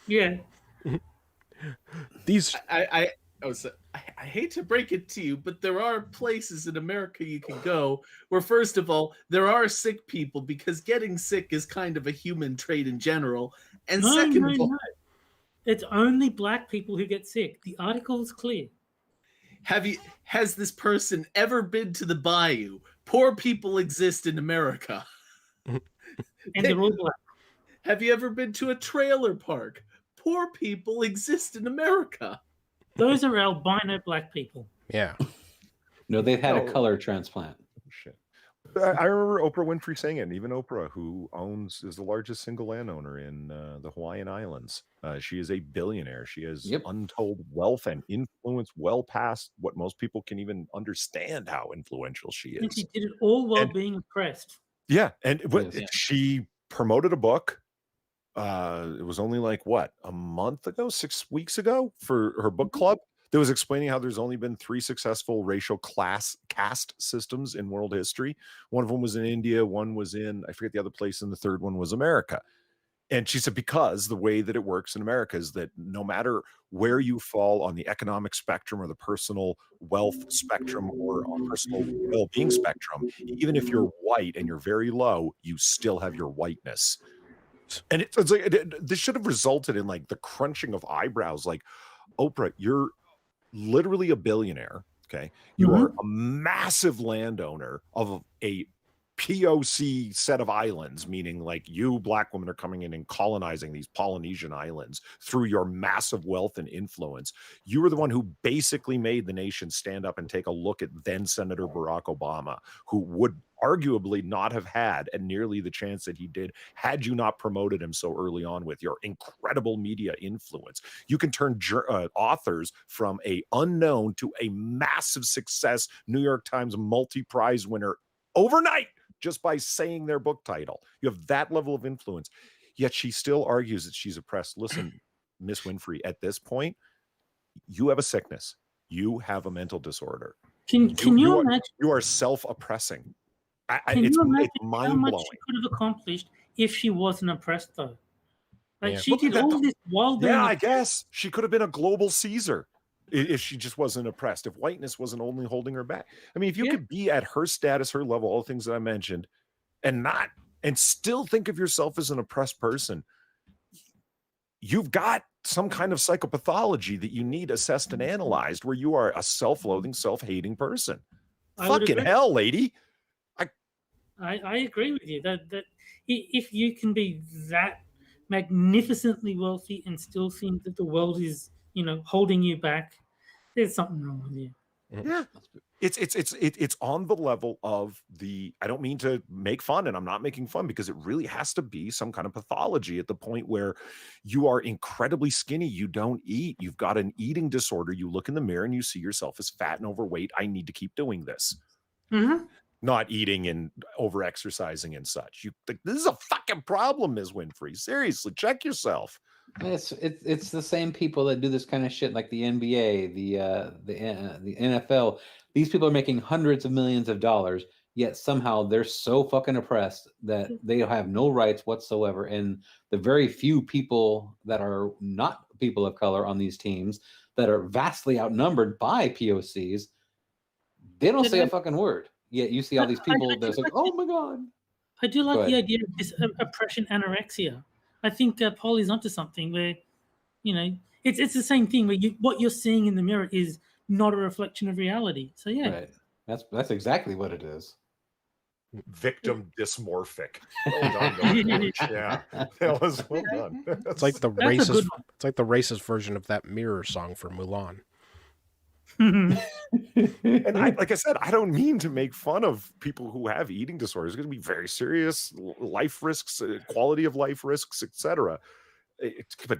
yeah. These I hate to break it to you, but there are places in America you can go where, first of all, there are sick people, because getting sick is kind of a human trait in general. And second of all, it's only black people who get sick. The article is clear. Has this person ever been to the bayou? Poor people exist in America. And they're all black. Have you ever been to a trailer park? Poor people exist in America. Those are albino black people. Yeah. No, they've had a color transplant. Shit. I remember Oprah Winfrey saying it, and even Oprah, who is the largest single landowner in the Hawaiian Islands. She is a billionaire. She has untold wealth and influence well past what most people can even understand how influential she is. And she did it all while being oppressed. Yeah. And she promoted a book. It was only like, a month ago, 6 weeks ago, for her book club, that was explaining how there's only been 3 successful racial caste systems in world history. One of them was in India, one was in, I forget the other place, and the third one was America. And she said, because the way that it works in America is that no matter where you fall on the economic spectrum or the personal wealth spectrum or on personal well-being spectrum, even if you're white and you're very low, you still have your whiteness. And it's like, this should have resulted in like the crunching of eyebrows. Like, Oprah, you're literally a billionaire. Okay. You are a massive landowner of a POC set of islands, meaning like you black women are coming in and colonizing these Polynesian islands through your massive wealth and influence. You were the one who basically made the nation stand up and take a look at then Senator Barack Obama, who would arguably not have had and nearly the chance that he did had you not promoted him so early on with your incredible media influence. You can turn authors from a unknown to a massive success New York Times multi-prize winner overnight just by saying their book title. You have that level of influence. Yet she still argues that she's oppressed. Listen, Miss Winfrey, at this point, you have a sickness. You have a mental disorder. Can you imagine? You are self-oppressing. It's mind-blowing. How much she could have accomplished if she wasn't oppressed, though. Like she did all this while being I guess she could have been a global Caesar if she just wasn't oppressed, if whiteness wasn't only holding her back. I mean, if you could be at her status, her level, all the things that I mentioned, and still think of yourself as an oppressed person, you've got some kind of psychopathology that you need assessed and analyzed, where you are a self-loathing, self-hating person. Fucking hell, lady. I agree with you that if you can be that magnificently wealthy and still think that the world is, holding you back, there's something wrong with you. Yeah, it's on the level of I don't mean to make fun, and I'm not making fun, because it really has to be some kind of pathology at the point where you are incredibly skinny, you don't eat, you've got an eating disorder, you look in the mirror and you see yourself as fat and overweight. I need to keep doing this. Not eating and over exercising and such. This is a fucking problem, Ms. Winfrey. Seriously, check yourself. It's the same people that do this kind of shit, like the NBA, the NFL. These people are making hundreds of millions of dollars, yet somehow they're so fucking oppressed that they have no rights whatsoever. And the very few people that are not people of color on these teams that are vastly outnumbered by POCs, they don't say a fucking word. Yet you see all these people that's like, oh my God. I do like the idea of this oppression anorexia. I think Polly's onto something where, it's the same thing where what you're seeing in the mirror is not a reflection of reality. So yeah. Right. That's exactly what it is. Victim dysmorphic. Well done, yeah. That was well done. It's like the racist version of that Mirror song for Mulan. And like I said, I don't mean to make fun of people who have eating disorders. It's going to be very serious life risks, quality of life risks, etc. But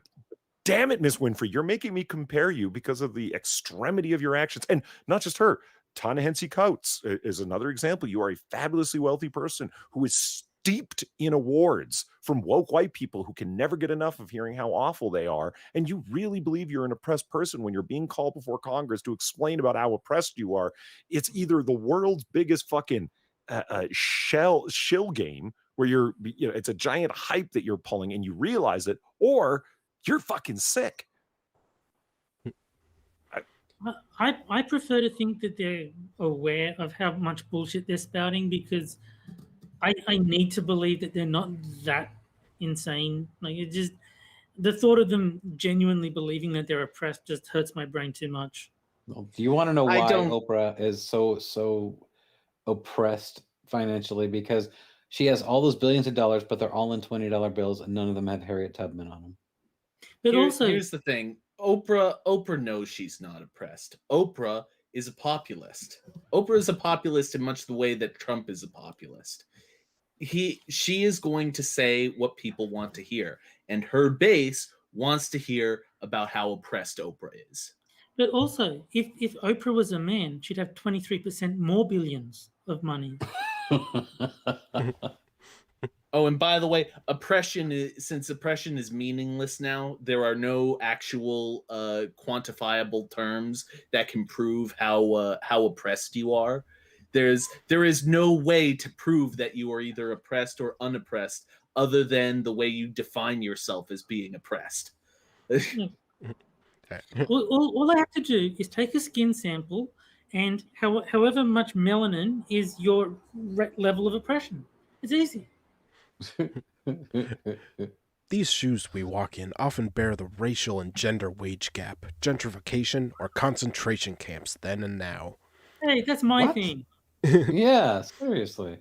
damn it, Miss Winfrey, you're making me compare you because of the extremity of your actions. And not just her. Ta-Nehisi Coates is another example. You are a fabulously wealthy person who is steeped in awards from woke white people who can never get enough of hearing how awful they are. And you really believe you're an oppressed person when you're being called before Congress to explain about how oppressed you are. It's either the world's biggest fucking shill game where it's a giant hype that you're pulling and you realize it, or you're fucking sick. I prefer to think that they're aware of how much bullshit they're spouting, because I need to believe that they're not that insane. Like, it just, the thought of them genuinely believing that they're oppressed just hurts my brain too much. Do you want to know why Oprah is so oppressed financially? Because she has all those billions of dollars, but they're all in $20 bills, and none of them have Harriet Tubman on them. But here's the thing. Oprah knows she's not oppressed. Oprah is a populist. Oprah is a populist in much the way that Trump is a populist. She is going to say what people want to hear, and her base wants to hear about how oppressed Oprah is. But also, if Oprah was a man, she'd have 23% more billions of money. Oh, and by the way, since oppression is meaningless now, there are no actual quantifiable terms that can prove how oppressed you are. There is no way to prove that you are either oppressed or unoppressed other than the way you define yourself as being oppressed. All I have to do is take a skin sample, and however much melanin is your level of oppression. It's easy. These shoes we walk in often bear the racial and gender wage gap, gentrification, or concentration camps then and now. Hey, that's my thing. Yeah, seriously.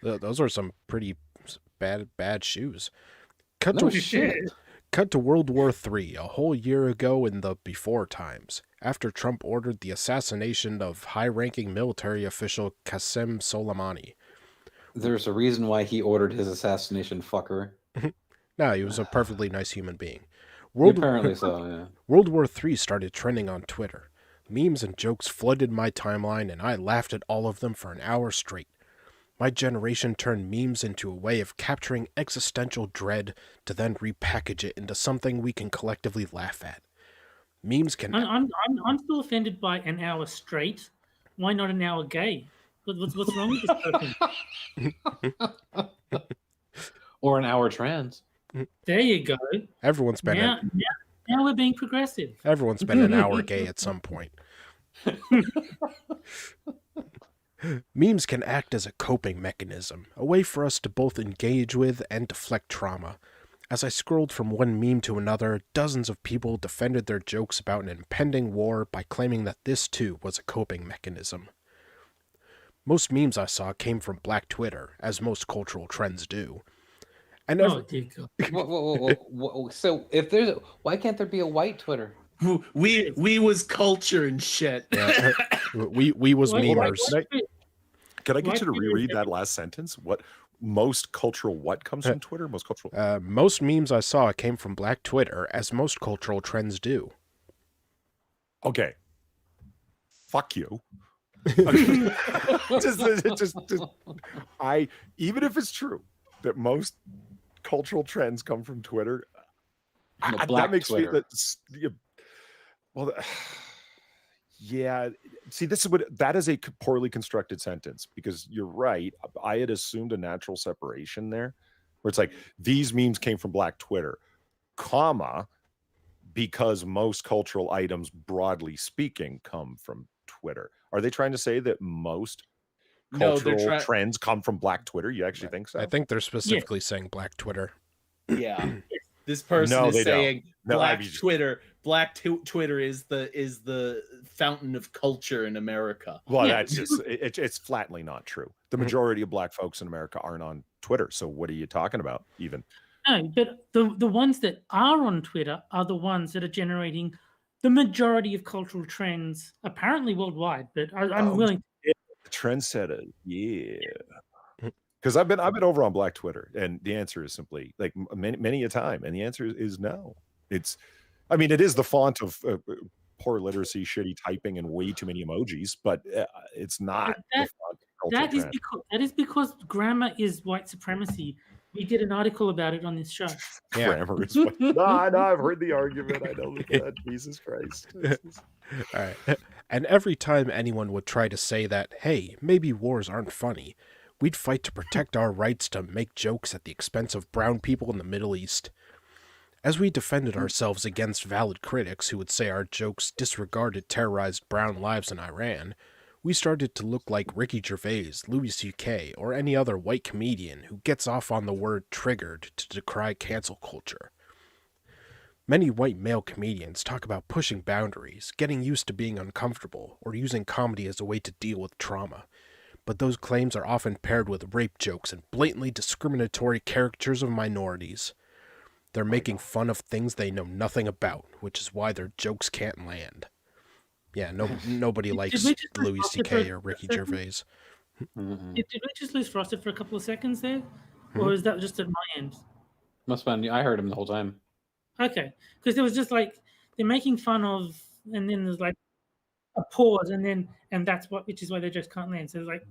Those are some pretty bad shoes. Cut to World War III, a whole year ago in the before times, after Trump ordered the assassination of high-ranking military official Qasem Soleimani. There's a reason why he ordered his assassination, fucker. No, he was a perfectly nice human being. Apparently so, yeah. World War III started trending on Twitter. Memes and jokes flooded my timeline, and I laughed at all of them for an hour straight. My generation turned memes into a way of capturing existential dread to then repackage it into something we can collectively laugh at. Memes can... I'm still offended by an hour straight. Why not an hour gay? What's wrong with this person? Or an hour trans. There you go. Everyone's been now we're being progressive. Everyone's been an hour gay at some point. Memes can act as a coping mechanism, a way for us to both engage with and deflect trauma. As I scrolled from one meme to another, dozens of people defended their jokes about an impending war by claiming that this too was a coping mechanism. Most memes I saw came from Black Twitter, as most cultural trends do. And so if there's why can't there be a white Twitter? We was culture and shit. Yeah. we was memers. Can I get you to reread that last sentence? What most cultural what comes from Twitter? Most cultural. Most memes I saw came from Black Twitter, as most cultural trends do. Okay. Fuck you. Even if it's true that most cultural trends come from Twitter, that makes Twitter. Yeah. See, that is a poorly constructed sentence, because you're right. I had assumed a natural separation there, where it's like these memes came from Black Twitter, comma, because most cultural items, broadly speaking, come from Twitter. Are they trying to say that most cultural trends come from Black Twitter? You actually think so? I think they're specifically saying Black Twitter. Yeah. This person is saying Black Twitter. Black Twitter is the fountain of culture in America. Well, that's just it's flatly not true. The majority of Black folks in America aren't on Twitter. So what are you talking about? Even no, but the ones that are on Twitter are the ones that are generating the majority of cultural trends, apparently worldwide. But I'm willing. Trendsetter, yeah. Because I've been over on Black Twitter, and the answer is simply like many a time, and the answer is no. It is the font of poor literacy, shitty typing, and way too many emojis, but it's not. That is because grammar is white supremacy. We did an article about it on this show. Yeah. Grammar is white. No, I've heard the argument. I know that. Jesus Christ. All right. And every time anyone would try to say that, hey, maybe wars aren't funny, we'd fight to protect our rights to make jokes at the expense of brown people in the Middle East. As we defended ourselves against valid critics who would say our jokes disregarded terrorized brown lives in Iran, we started to look like Ricky Gervais, Louis C.K., or any other white comedian who gets off on the word triggered to decry cancel culture. Many white male comedians talk about pushing boundaries, getting used to being uncomfortable, or using comedy as a way to deal with trauma. But those claims are often paired with rape jokes and blatantly discriminatory caricatures of minorities. They're making fun of things they know nothing about, which is why their jokes can't land. Yeah, nobody likes Louis C.K. or Ricky Gervais. Did we just lose Frosted for a couple of seconds there? Or is that just at my end? Must have been. I heard him the whole time. Okay. Because it was just like, they're making fun of, and then there's like a pause, and that's which is why they just can't land. So it's like,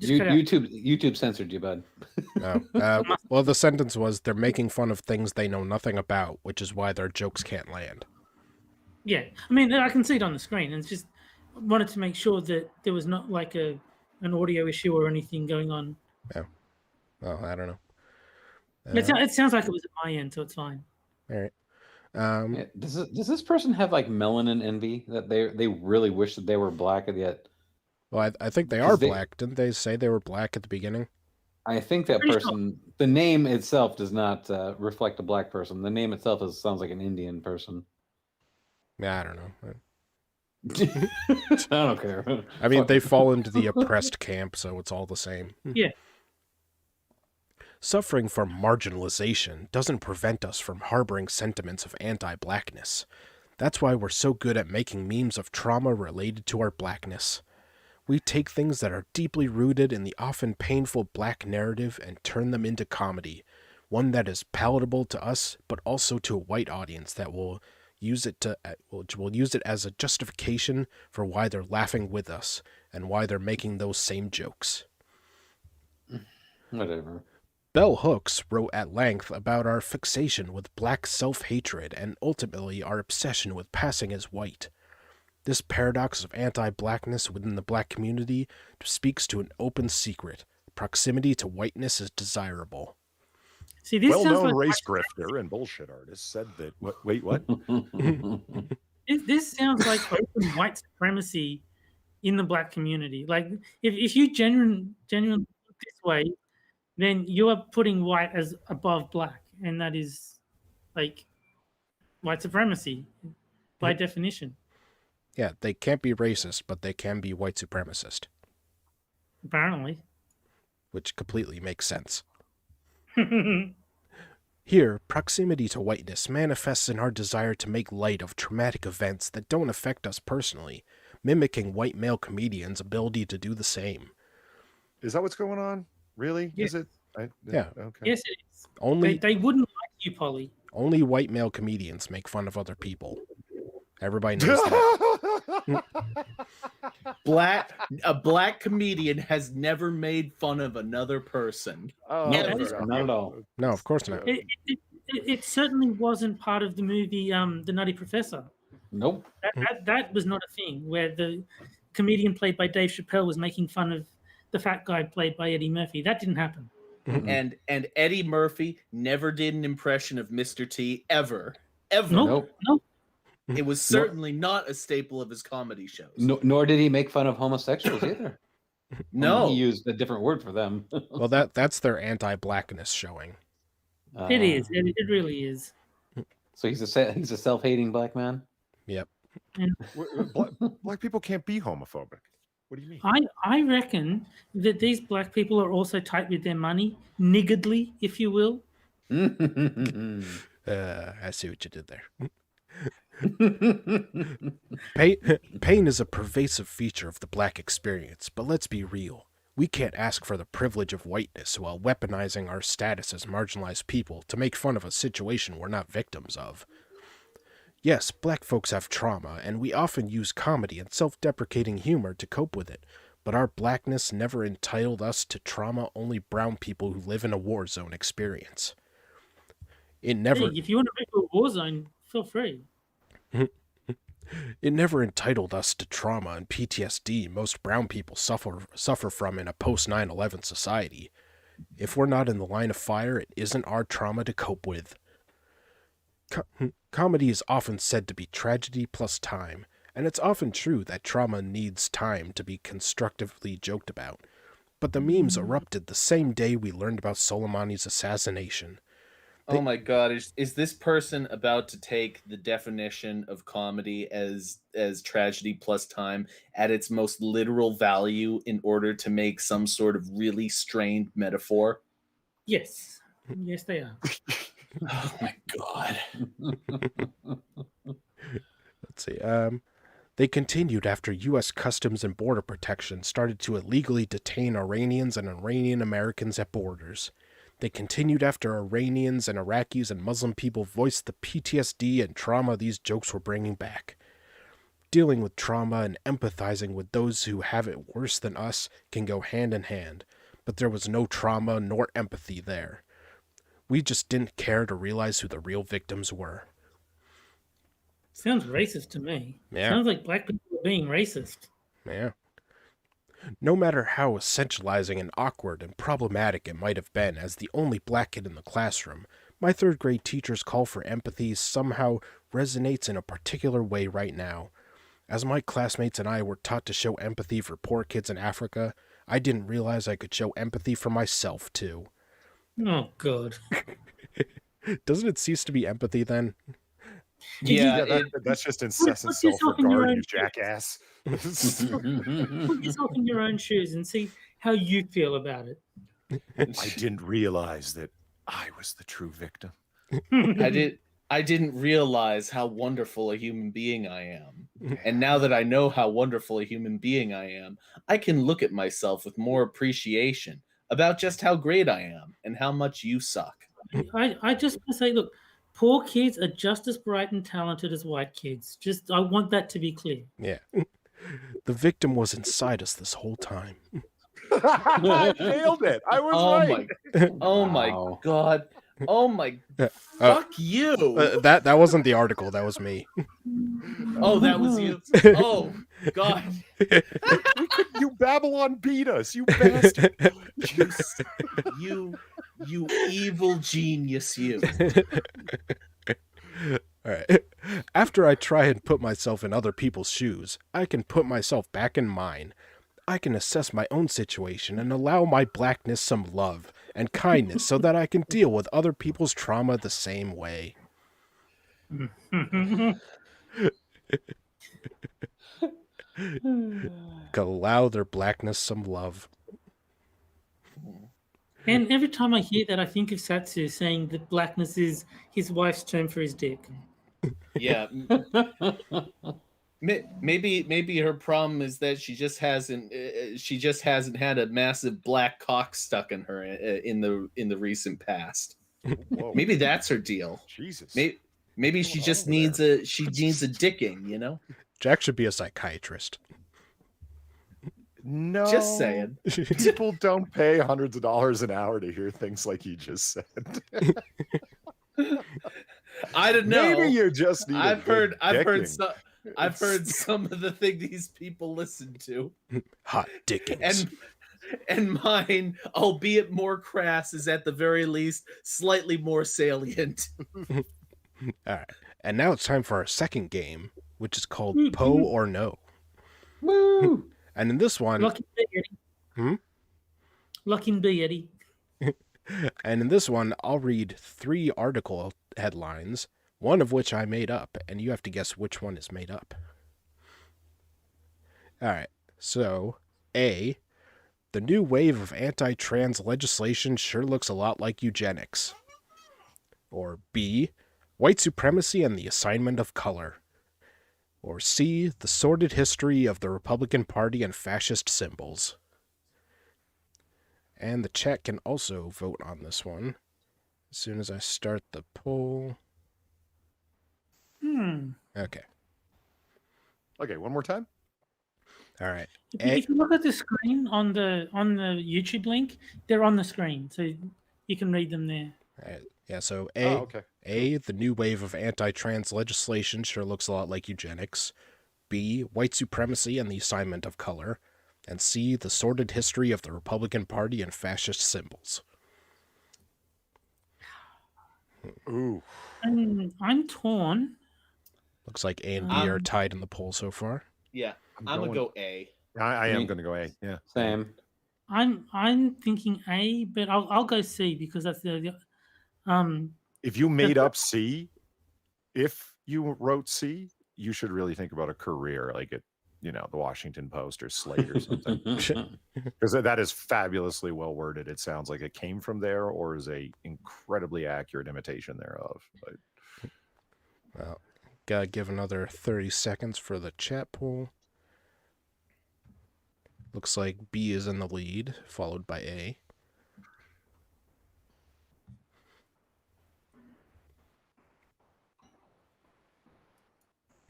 YouTube censored you, bud. Well, the sentence was, they're making fun of things they know nothing about, which is why their jokes can't land. Yeah. I mean, I can see it on the screen, and it's just wanted to make sure that there was not like an audio issue or anything going on. Yeah. Well, I don't know. It sounds like it was at my end, so it's fine. All right. Yeah, does this person have like melanin envy that they really wish that they were black, and yet? Well, I think they are black. Didn't they say they were black at the beginning? I think that person, the name itself does not reflect a black person. The name itself sounds like an Indian person. Yeah, I don't know. I don't care. I mean, they fall into the oppressed camp, so it's all the same. Yeah. Suffering from marginalization doesn't prevent us from harboring sentiments of anti-blackness. That's why we're so good at making memes of trauma related to our blackness. We take things that are deeply rooted in the often painful black narrative and turn them into comedy, one that is palatable to us, but also to a white audience that will use it as a justification for why they're laughing with us and why they're making those same jokes. Whatever. Bell Hooks wrote at length about our fixation with black self-hatred and ultimately our obsession with passing as white. This paradox of anti-blackness within the black community speaks to an open secret. Proximity to whiteness is desirable. See, this well-known race grifter and bullshit artist said that. Wait, what? This sounds like open white supremacy in the black community. Like, if you genuinely look this way, then you are putting white as above black, and that is like white supremacy by definition. Yeah, they can't be racist, but they can be white supremacist. Apparently. Which completely makes sense. Here, proximity to whiteness manifests in our desire to make light of traumatic events that don't affect us personally, mimicking white male comedians' ability to do the same. Is that what's going on? Really? Yes. Is it? Yeah. Okay. Yes, it is. They wouldn't like you, Polly. Only white male comedians make fun of other people. Everybody knows that. A black comedian has never made fun of another person. Never. Not at all. No, of course not. It certainly wasn't part of the movie The Nutty Professor. Nope. That was not a thing where the comedian played by Dave Chappelle was making fun of the fat guy played by Eddie Murphy. That didn't happen. And Eddie Murphy never did an impression of Mr. T ever. Nope. It was certainly not a staple of his comedy shows. Nor did he make fun of homosexuals either. No. He used a different word for them. Well, that's their anti-blackness showing. It is. It really is. So he's a self-hating black man? Yep. Black people can't be homophobic. What do you mean? I reckon that these black people are also tight with their money, niggardly, if you will. I see what you did there. Pain is a pervasive feature of the black experience, but let's be real. We can't ask for the privilege of whiteness while weaponizing our status as marginalized people to make fun of a situation we're not victims of. Yes, black folks have trauma, and we often use comedy and self-deprecating humor to cope with it, but our blackness never entitled us to trauma only brown people who live in a war zone experience. It never... Hey, if you want to make a war zone, feel free. It never entitled us to trauma and PTSD most brown people suffer from in a post-9/11 society. If we're not in the line of fire, it isn't our trauma to cope with. Comedy is often said to be tragedy plus time, and it's often true that trauma needs time to be constructively joked about. But the memes erupted the same day we learned about Soleimani's assassination. Oh my God! Is this person about to take the definition of comedy as tragedy plus time at its most literal value in order to make some sort of really strained metaphor? Yes, they are. Oh my God! Let's see. They continued after U.S. Customs and Border Protection started to illegally detain Iranians and Iranian Americans at borders. They continued after Iranians and Iraqis and Muslim people voiced the PTSD and trauma these jokes were bringing back. Dealing with trauma and empathizing with those who have it worse than us can go hand in hand, but there was no trauma nor empathy there. We just didn't care to realize who the real victims were. Sounds racist to me. Yeah. Sounds like black people are being racist. Yeah. No matter how essentializing and awkward and problematic it might have been as the only black kid in the classroom, my third grade teacher's call for empathy somehow resonates in a particular way right now. As my classmates and I were taught to show empathy for poor kids in Africa, I didn't realize I could show empathy for myself, too. Oh, God. Doesn't it cease to be empathy then? Yeah, that's just incessant self-regard, you jackass. Put yourself in your own shoes and see how you feel about it. I didn't realize that I was the true victim. I didn't realize how wonderful a human being I am. And now that I know how wonderful a human being I am, I can look at myself with more appreciation about just how great I am and how much you suck. I just want to say, look, poor kids are just as bright and talented as white kids. I want that to be clear. Yeah. The victim was inside us this whole time. I nailed it. I was right. My God. Oh my, fuck you. That wasn't the article. That was me. Oh, that was you. Oh, God. You Babylon beat us, you bastard. You evil genius, you. All right. After I try and put myself in other people's shoes, I can put myself back in mine. I can assess my own situation and allow my blackness some love and kindness so that I can deal with other people's trauma the same way. Allow their blackness some love. And every time I hear that, I think of Satsu saying that blackness is his wife's term for his dick. Yeah. Maybe her problem is that she just hasn't had a massive black cock stuck in her in the recent past. Whoa. Maybe that's her deal. Jesus. Maybe she just needs a dicking, you know? Jack should be a psychiatrist. No. Just saying. People don't pay hundreds of dollars an hour to hear things like you just said. I don't know. Maybe you just need I've heard some of the things these people listen to. Hot dickings. And mine, albeit more crass, is at the very least slightly more salient. All right. And now it's time for our second game, which is called Poe or No. Woo! And in this one... Lucky B, Eddie. Lucky B, Eddie. And in this one, I'll read 3 article headlines, one of which I made up, and you have to guess which one is made up. All right. So, A, the new wave of anti-trans legislation sure looks a lot like eugenics. Or B, white supremacy and the assignment of color. Or C, the sordid history of the Republican Party and fascist symbols. And the chat can also vote on this one as soon as I start the poll. Okay. Okay, one more time. All right. If you look at the screen on the YouTube link, they're on the screen, so you can read them there. All right. Yeah, so okay. A, the new wave of anti-trans legislation sure looks a lot like eugenics. B, white supremacy and the assignment of color. And C, the sordid history of the Republican Party and fascist symbols. Ooh. I'm torn. Looks like A and B are tied in the poll so far. Yeah, I'm gonna go A. I am going to go A. Yeah. Same. I'm thinking A, but I'll go C because that's the If you made up C, if you wrote C, you should really think about a career like at the Washington Post or Slate or something, because that is fabulously well worded. It sounds like it came from there or is a incredibly accurate imitation thereof. Well, gotta give another 30 seconds for the chat poll. Looks like B is in the lead, followed by A.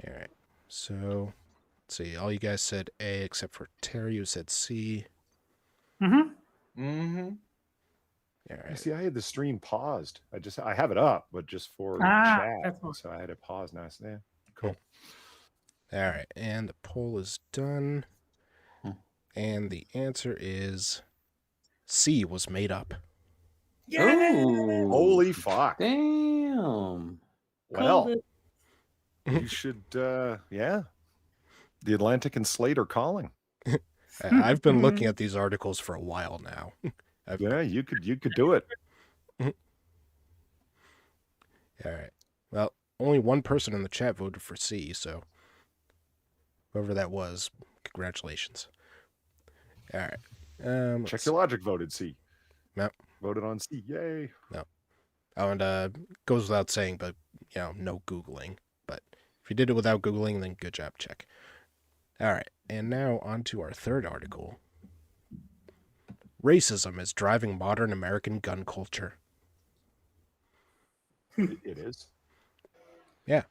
All right, so let's see. All you guys said A except for Terry, who said C. Mm-hmm. Mm-hmm. All right. See, I had the stream paused. I have it up, but just for chat. So I had it paused. Nice. Yeah. Cool. All right, and the poll is done. And the answer is C was made up. Yeah. Oh, Holy fuck. damn. Well, you should, yeah. The Atlantic and Slate are calling. I've been looking at these articles for a while now. Yeah, you could do it. All right. Well, only one person in the chat voted for C, so whoever that was, congratulations. All right. Check Your Logic voted C. Yep. Voted on C. Yay. No. Oh, and goes without saying, but no Googling. But if you did it without Googling, then good job, check. All right, and now on to our third article. Racism is driving modern American gun culture. It is. Yeah.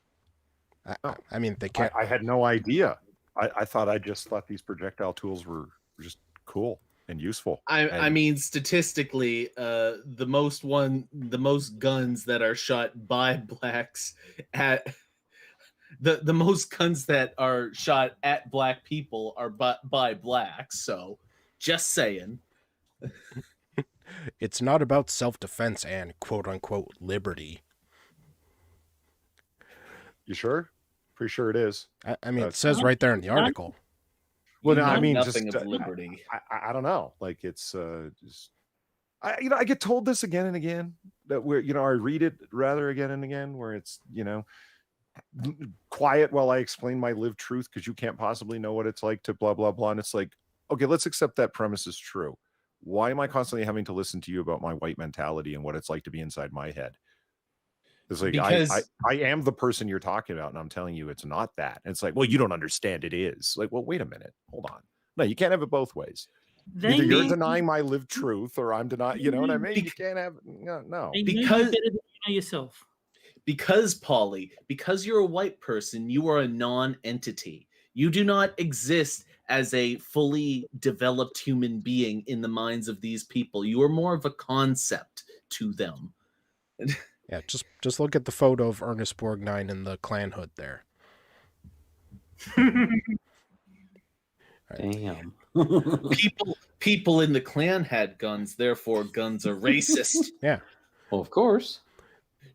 I mean, they can't. I had no idea. I just thought these projectile tools were just cool and useful. I mean, statistically, the most guns that are shot by blacks at the most guns that are shot at black people are by blacks. So, just saying. It's not about self-defense and quote-unquote liberty. You sure? Pretty sure it is. I mean, it says right there in the article. Well, no, I mean, nothing just of liberty. I don't know. Like it's just, I get told this again and again that I read it rather again and again where it's quiet while I explain my lived truth because you can't possibly know what it's like to blah blah blah, and it's like, okay, let's accept that premise is true. Why am I constantly having to listen to you about my white mentality and what it's like to be inside my head? It's like, because I am the person you're talking about, and I'm telling you it's not that. And it's like, well, you don't understand it is. Like, well, wait a minute. Hold on. No, you can't have it both ways. Either you're denying my lived truth or I'm denying, you know what I mean? You can't have, no. Because you know yourself. Because, Paulie, because you're a white person, you are a non-entity. You do not exist as a fully developed human being in the minds of these people. You are more of a concept to them. Yeah, just look at the photo of Ernest Borgnine in the Klan hood there. Damn. People in the Klan had guns, therefore guns are racist. Yeah. Well, of course.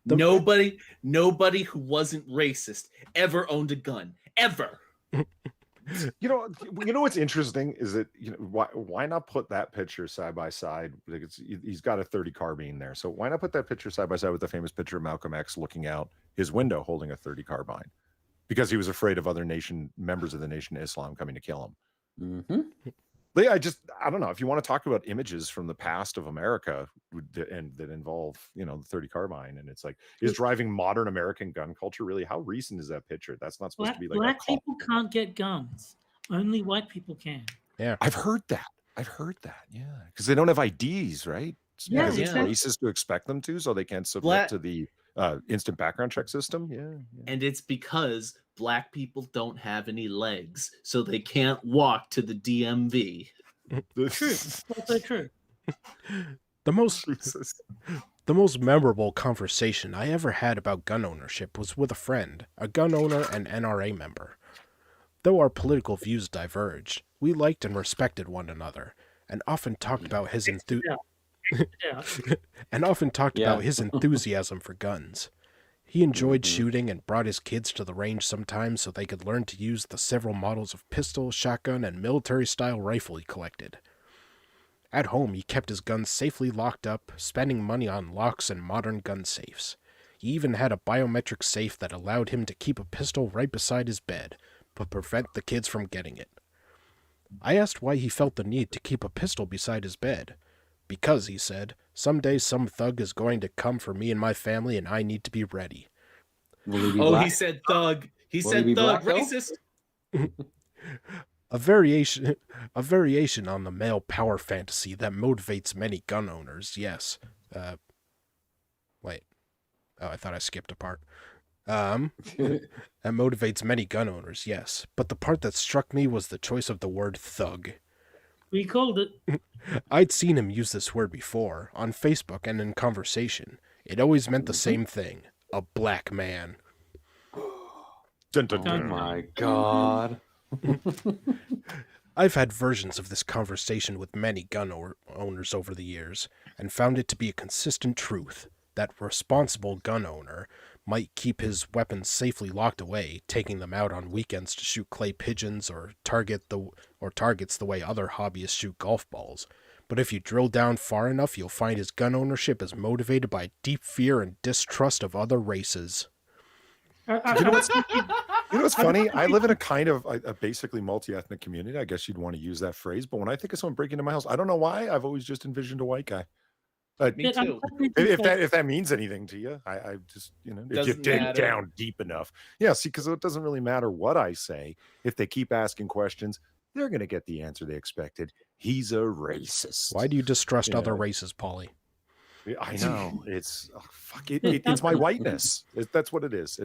Nobody who wasn't racist ever owned a gun. Ever. You know what's interesting is that why not put that picture side by side? Like he's got a 30 carbine there, so why not put that picture side by side with the famous picture of Malcolm X looking out his window holding a 30 carbine because he was afraid of other members of the Nation of Islam coming to kill him. Mm-hmm. I don't know if you want to talk about images from the past of America and that involve the 30 carbine, and it's like, is driving modern American gun culture really? How recent is that picture? That's not supposed to be like black people can't get guns. Only white people can. Yeah, I've heard that. Yeah, because they don't have IDs, right? Yeah, because it's racist to expect them to, so they can't submit to the instant background check system. Yeah, and it's because black people don't have any legs, so they can't walk to the DMV. True. That's so true. The most memorable conversation I ever had about gun ownership was with a friend, a gun owner and NRA member. Though our political views diverged, we liked and respected one another, and often talked about his enthusiasm for guns. He enjoyed shooting and brought his kids to the range sometimes so they could learn to use the several models of pistol, shotgun, and military-style rifle he collected. At home, he kept his guns safely locked up, spending money on locks and modern gun safes. He even had a biometric safe that allowed him to keep a pistol right beside his bed, but prevent the kids from getting it. I asked why he felt the need to keep a pistol beside his bed. Because, he said, someday some thug is going to come for me and my family and I need to be ready. He said thug. He said thug, racist. A variation on the male power fantasy that motivates many gun owners, yes. Wait. Oh, I thought I skipped a part. That motivates many gun owners, yes. But the part that struck me was the choice of the word thug. We called it. I'd seen him use this word before, on Facebook and in conversation. It always meant the same thing. A black man. Dun, dun, dun. Oh my God. I've had versions of this conversation with many gun owners over the years, and found it to be a consistent truth that responsible gun owner might keep his weapons safely locked away, taking them out on weekends to shoot clay pigeons or targets the way other hobbyists shoot golf balls. But if you drill down far enough, you'll find his gun ownership is motivated by deep fear and distrust of other races. You know what's funny? I live in a kind of a basically multi-ethnic community. I guess you'd want to use that phrase. But when I think of someone breaking into my house, I don't know why. I've always just envisioned a white guy. Me too. If that means anything to you, I just, if you dig down deep enough. Yeah, see, because it doesn't really matter what I say. If they keep asking questions, they're going to get the answer they expected. He's a racist. Why do you distrust other races, Paulie? I know. It's it's my whiteness. That's what it is.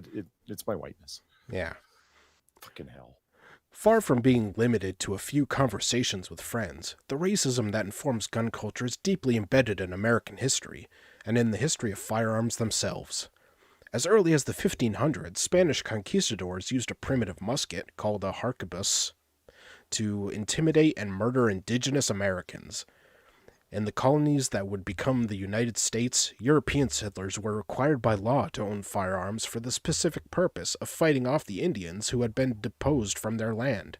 It's my whiteness. Yeah. Fucking hell. Far from being limited to a few conversations with friends, the racism that informs gun culture is deeply embedded in American history, and in the history of firearms themselves. As early as the 1500s, Spanish conquistadors used a primitive musket, called a harquebus, to intimidate and murder indigenous Americans. In the colonies that would become the United States, European settlers were required by law to own firearms for the specific purpose of fighting off the Indians who had been deposed from their land.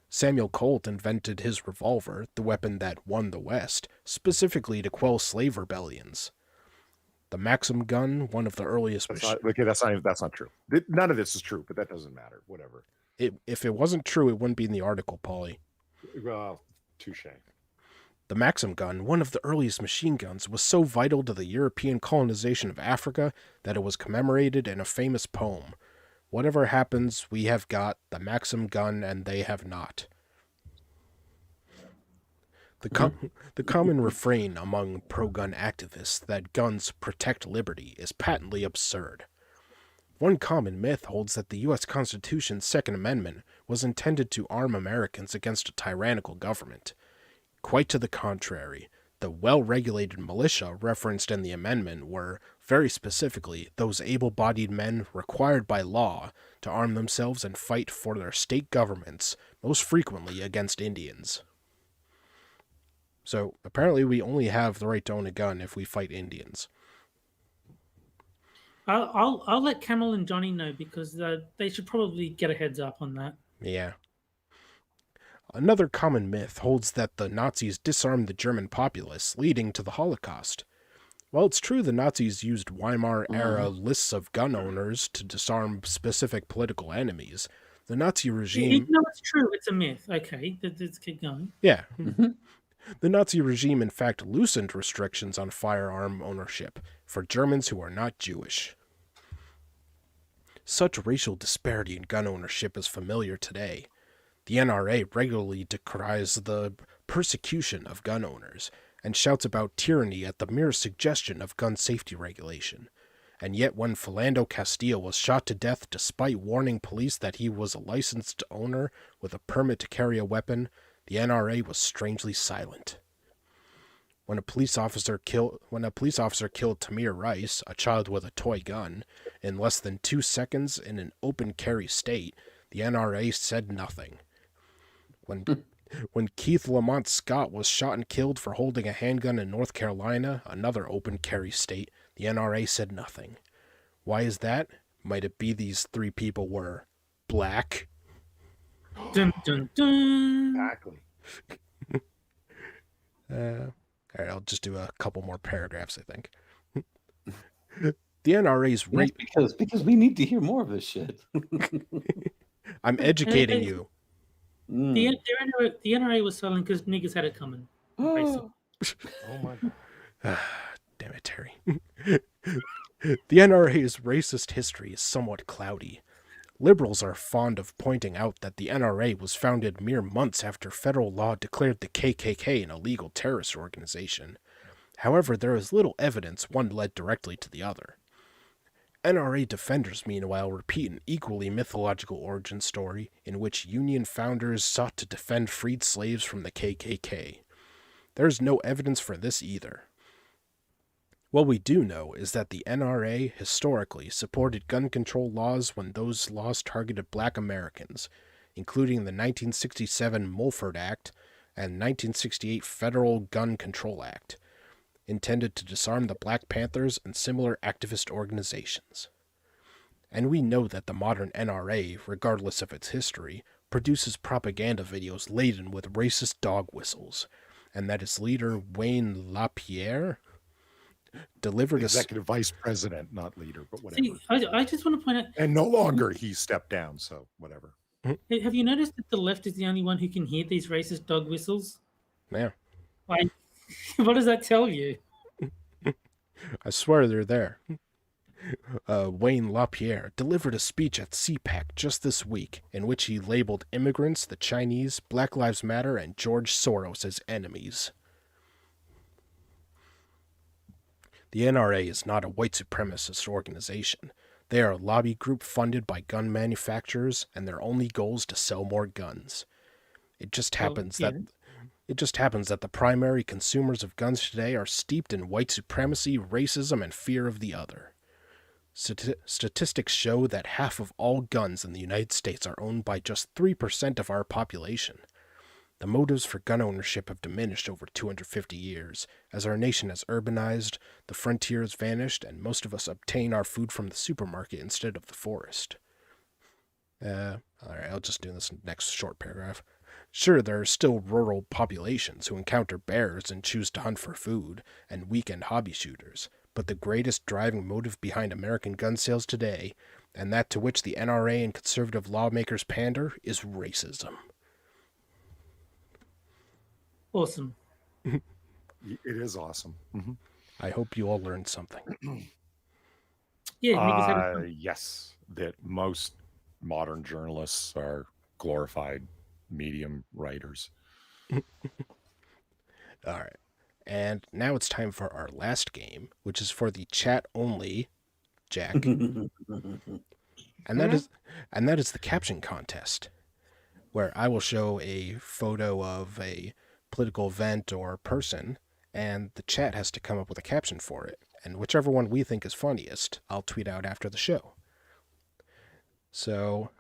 Samuel Colt invented his revolver, the weapon that won the West, specifically to quell slave rebellions. The Maxim gun, one of the earliest... That's not true. None of this is true, but that doesn't matter. Whatever. If it wasn't true, it wouldn't be in the article, Paulie. Well, touche. The Maxim gun, one of the earliest machine guns, was so vital to the European colonization of Africa that it was commemorated in a famous poem. Whatever happens, we have got the Maxim gun and they have not. The common refrain among pro-gun activists that guns protect liberty is patently absurd. One common myth holds that the U.S. Constitution's Second Amendment was intended to arm Americans against a tyrannical government. Quite to the contrary, the well-regulated militia referenced in the amendment were, very specifically, those able-bodied men required by law to arm themselves and fight for their state governments, most frequently against Indians. So, apparently we only have the right to own a gun if we fight Indians. I'll let Camel and Johnny know, because they should probably get a heads up on that. Yeah. Another common myth holds that the Nazis disarmed the German populace, leading to the Holocaust. While it's true the Nazis used Weimar-era lists of gun owners to disarm specific political enemies, the Nazi regime... Even though it's true, it's a myth. Okay, let's keep going. Yeah. The Nazi regime, in fact, loosened restrictions on firearm ownership for Germans who are not Jewish. Such racial disparity in gun ownership is familiar today. The NRA regularly decries the persecution of gun owners and shouts about tyranny at the mere suggestion of gun safety regulation. And yet when Philando Castile was shot to death despite warning police that he was a licensed owner with a permit to carry a weapon, the NRA was strangely silent. When a police officer killed Tamir Rice, a child with a toy gun, in less than 2 seconds in an open carry state, the NRA said nothing. When Keith Lamont Scott was shot and killed for holding a handgun in North Carolina, another open carry state, the NRA said nothing. Why is that? Might it be these 3 people were black? Dun, dun, dun. Exactly. All right, I'll just do a couple more paragraphs, I think. The NRA's rape... Because we need to hear more of this shit. I'm educating you. The NRA was selling because niggas had it coming. Oh my God. Damn it, Terry. The NRA's racist history is somewhat cloudy. Liberals are fond of pointing out that the NRA was founded mere months after federal law declared the KKK an illegal terrorist organization. However, there is little evidence one led directly to the other. NRA defenders, meanwhile, repeat an equally mythological origin story in which Union founders sought to defend freed slaves from the KKK. There is no evidence for this either. What we do know is that the NRA historically supported gun control laws when those laws targeted black Americans. including the 1967 Mulford Act and 1968 Federal Gun Control Act, intended to disarm the Black Panthers and similar activist organizations. And we know that the modern NRA, regardless of its history, produces propaganda videos laden with racist dog whistles, and that its leader, Wayne LaPierre, delivered executive vice president, not leader, but whatever. See, I just want to point out, and no longer he stepped down, so whatever. Have you noticed that the left is the only one who can hear these racist dog whistles? Yeah. Like, what does that tell you? I swear they're there. Wayne LaPierre delivered a speech at CPAC just this week in which he labeled immigrants, the Chinese, Black Lives Matter, and George Soros as enemies. The NRA is not a white supremacist organization. They are a lobby group funded by gun manufacturers, and their only goal is to sell more guns. It just happens that the primary consumers of guns today are steeped in white supremacy, racism, and fear of the other. Statistics show that half of all guns in the United States are owned by just 3% of our population. The motives for gun ownership have diminished over 250 years. As our nation has urbanized, the frontier has vanished, and most of us obtain our food from the supermarket instead of the forest. Alright, I'll just do this next short paragraph. Sure, there are still rural populations who encounter bears and choose to hunt for food, and weekend hobby shooters. But the greatest driving motive behind American gun sales today, and that to which the NRA and conservative lawmakers pander, is racism. Awesome. It is awesome. Mm-hmm. I hope you all learned something. Yeah. Yes, that most modern journalists are glorified medium writers. All right. And now it's time for our last game, which is for the chat only, Jack. and that is the caption contest, where I will show a photo of a political event or person, and the chat has to come up with a caption for it. And whichever one we think is funniest, I'll tweet out after the show. So,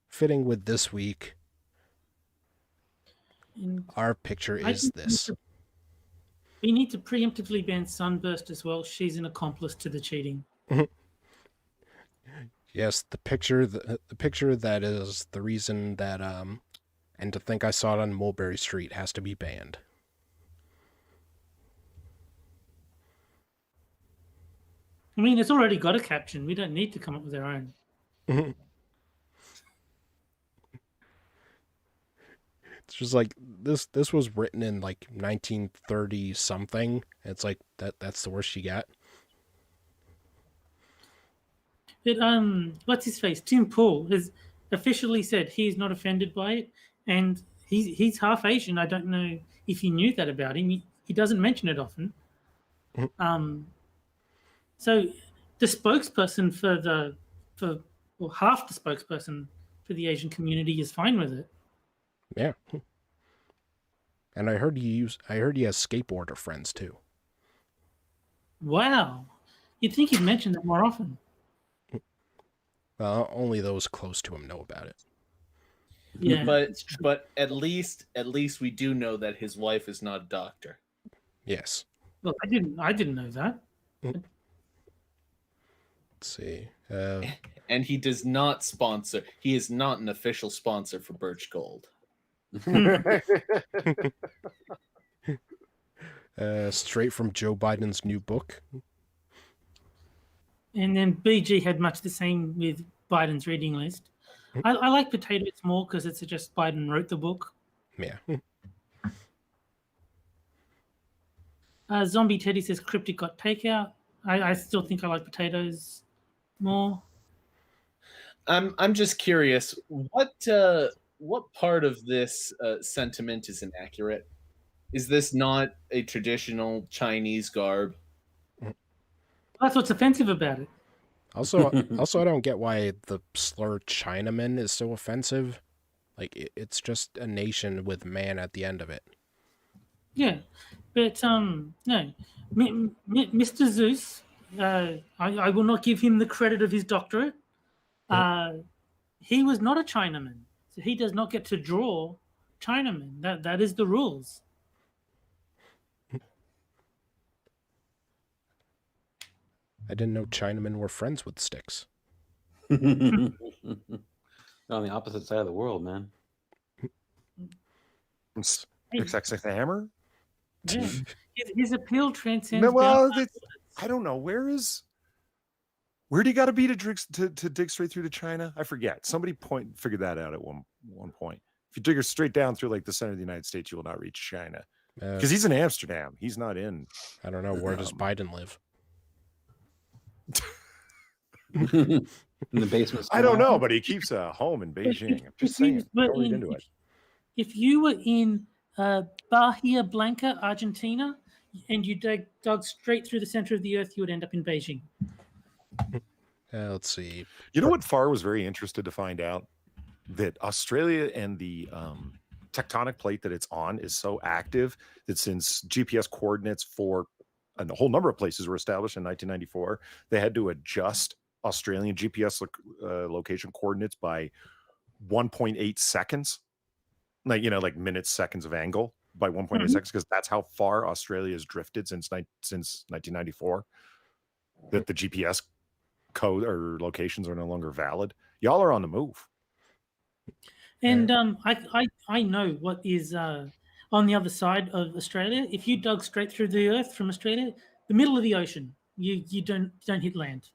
fitting with this week, our picture is this. We need to preemptively ban Sunburst as well. She's an accomplice to the cheating. Yes, the picture that is the reason that and to think I saw it on Mulberry Street has to be banned. I mean, it's already got a caption. We don't need to come up with our own. It's just like this was written in like 1930 something. It's like that's the worst you got. But what's his face? Tim Pool has officially said he's not offended by it, and he's half Asian. I don't know if you knew that about him. He doesn't mention it often. So the spokesperson for half the spokesperson for the Asian community is fine with it. Yeah. And I heard he has skateboarder friends too. Wow. You'd think he'd mention that more often. Well, only those close to him know about it. Yeah. But at least we do know that his wife is not a doctor. Yes. Well, I didn't know that. Let's see. And he does not sponsor. He is not an official sponsor for Birch Gold. Straight from Joe Biden's new book. And then BG had much the same with Biden's reading list. I like Potatoes more because it's just Biden wrote the book. Yeah. Zombie Teddy says Cryptic got takeout. I still think I like Potatoes more. I'm just curious, what part of this sentiment is inaccurate? Is this not a traditional Chinese garb? That's what's offensive about it. Also, I don't get why the slur Chinaman is so offensive. Like, it's just a nation with man at the end of it. Yeah, but no, Mr. Zeus, I will not give him the credit of his doctorate. He was not a Chinaman, he does not get to draw Chinamen. That is the rules. I didn't know Chinamen were friends with sticks. On the opposite side of the world, man. XXX the Hammer? Yeah. His appeal transcends. No, well, I don't know. Where do you got to be to dig straight through to China? I forget. Somebody figured that out at one point. If you dig straight down through like the center of the United States, you will not reach China because he's in Amsterdam. He's not in. I don't know. Where does Biden live? In the basement. I don't know, but he keeps a home in Beijing. I'm just saying. Don't read into it. If you were in Bahia Blanca, Argentina, and you dug straight through the center of the earth, you would end up in Beijing. Let's see. You know what Farr was very interested to find out? That Australia and the tectonic plate that it's on is so active that since GPS coordinates for a whole number of places were established in 1994, they had to adjust Australian GPS location coordinates by 1.8 seconds. Like minutes, seconds of angle by 1.8 seconds, because that's how far Australia has drifted since 1994. That the GPS code or locations are no longer valid. Y'all are on the move. And I know what is on the other side of Australia. If you dug straight through the earth from Australia, the middle of the ocean, you don't hit land.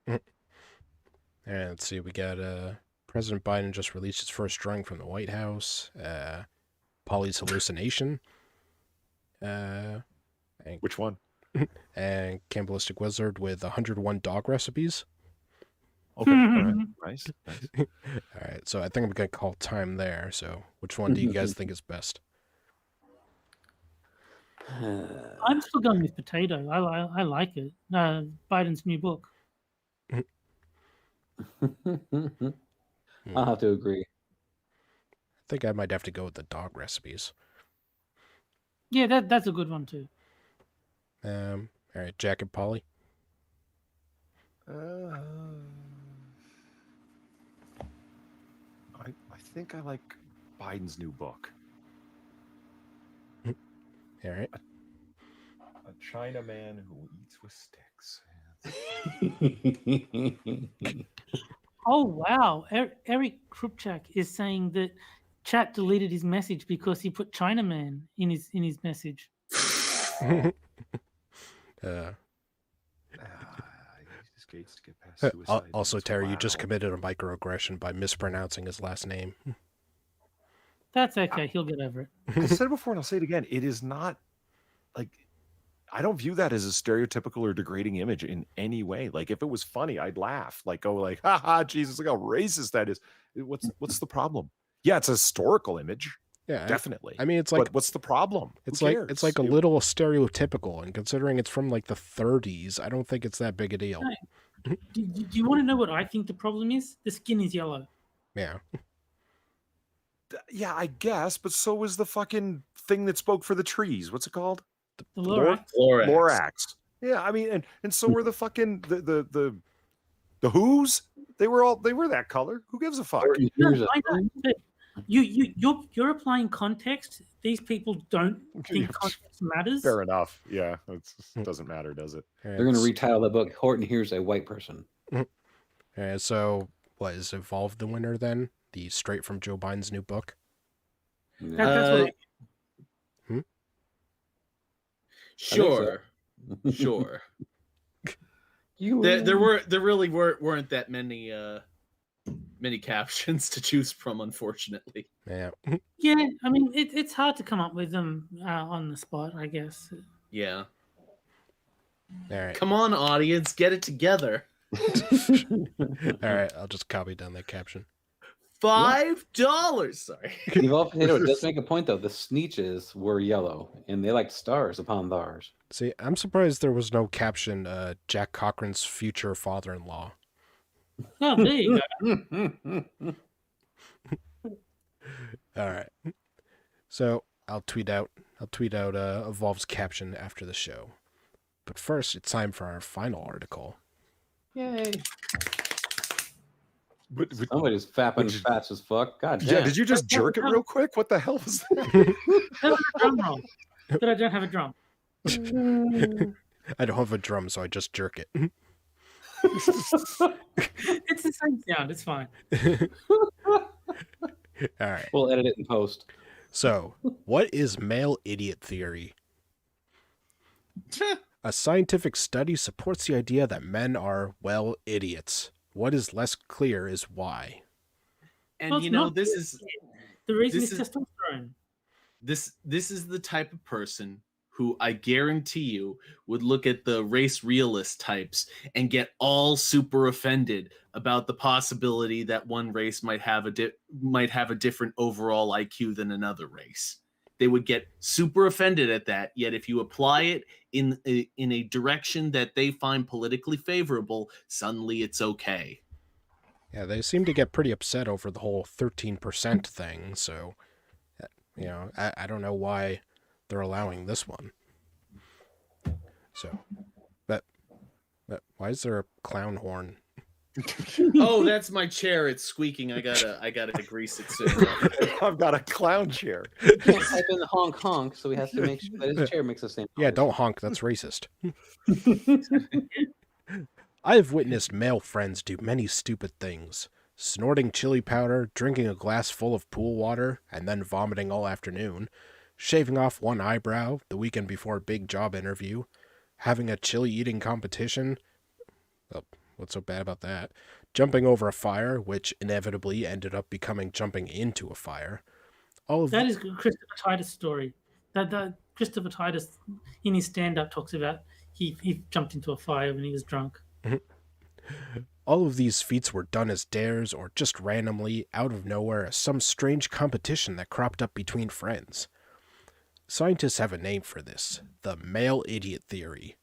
And let's see, we got President Biden just released his first drawing from the White House. Polly's hallucination. Which one? And Cannibalistic Wizard with 101 dog recipes. Okay, all right. Nice. All right, so I think I'm going to call time there. So which one do you guys think is best? I'm still going with potato. I like it. Biden's new book. I'll have to agree. I think I might have to go with the dog recipes. Yeah, that's a good one too. All right, Jack and Polly. I think I like Biden's new book. All right. A Chinaman who eats with sticks. Oh wow! Eric Krupchak is saying that chat deleted his message because he put Chinaman in his message. Gates to get past suicide. Also, Terry, you just committed a microaggression by mispronouncing his last name. That's okay. He'll get over it. I said it before and I'll say it again. It is not like, I don't view that as a stereotypical or degrading image in any way. Like if it was funny, I'd laugh. Like, oh, like, haha, Jesus, look how racist that is. What's the problem? Yeah, it's a historical image. Yeah, definitely. I mean, it's like, but what's the problem? It's like a little stereotypical, and considering it's from like the 30s, I don't think it's that big a deal. Do you want to know what I think the problem is? The skin is yellow. Yeah. Yeah, I guess, but so was the fucking thing that spoke for the trees. What's it called? The Lorax. Lorax. Yeah, I mean, and so were the fucking the Who's. They were that color. Who gives a fuck? No, I know. You're applying context. These people don't think context matters. Fair enough. Yeah, it doesn't matter, does it? They're going to retitle the book. Horton Hears a White Person. So, what is Evolve the winner then? The straight from Joe Biden's new book. That's what Sure. Sure. There really weren't that many captions to choose from, unfortunately. Yeah. Yeah, I mean it's hard to come up with them on the spot, I guess. Yeah. All right. Come on, audience, get it together. All right, I'll just copy down that caption. $5. Sorry. Evolve Potato does make a point though. The Sneetches were yellow, and they like stars upon theirs. See, I'm surprised there was no caption. Jack Cochran's future father-in-law. Oh, there you go. All right. So I'll tweet out Evolve's caption after the show. But first, it's time for our final article. Yay! Somebody's fapping fast as fuck. God damn. Yeah, did you just jerk it real quick? What the hell was that? That was a drum roll. But I don't have a drum. I don't have a drum, so I just jerk it. It's the same sound. It's fine. All right. We'll edit it in post. So, what is male idiot theory? A scientific study supports the idea that men are, well, idiots. What is less clear is why. And this is the reason is testosterone. This is the type of person who I guarantee you would look at the race realist types and get all super offended about the possibility that one race might have a different overall IQ than another race. They would get super offended at that. Yet if you apply it in a direction that they find politically favorable, suddenly it's okay. Yeah, they seem to get pretty upset over the whole 13% thing. So, I don't know why they're allowing this one. So, but why is there a clown horn? Oh, that's my chair. It's squeaking. I gotta grease it soon. I've got a clown chair. He can't type in honk honk, so he has to make sure that his chair makes the same noise. Yeah, don't honk. That's racist. I have witnessed male friends do many stupid things. Snorting chili powder, drinking a glass full of pool water, and then vomiting all afternoon. Shaving off one eyebrow the weekend before a big job interview. Having a chili eating competition. Oh, what's so bad about that? Jumping over a fire, which inevitably ended up becoming jumping into a fire. That is Christopher Titus' story. That Christopher Titus, in his stand-up, talks about he jumped into a fire when he was drunk. All of these feats were done as dares or just randomly, out of nowhere, as some strange competition that cropped up between friends. Scientists have a name for this, the male idiot theory.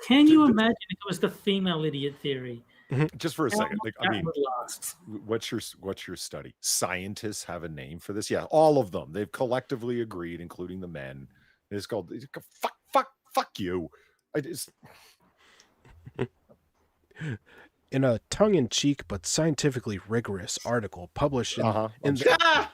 Can you imagine if it was the female idiot theory? Just for a second, what's your study? Scientists have a name for this? Yeah, all of them. They've collectively agreed, including the men. It's called fuck you. In a tongue-in-cheek but scientifically rigorous article published in the...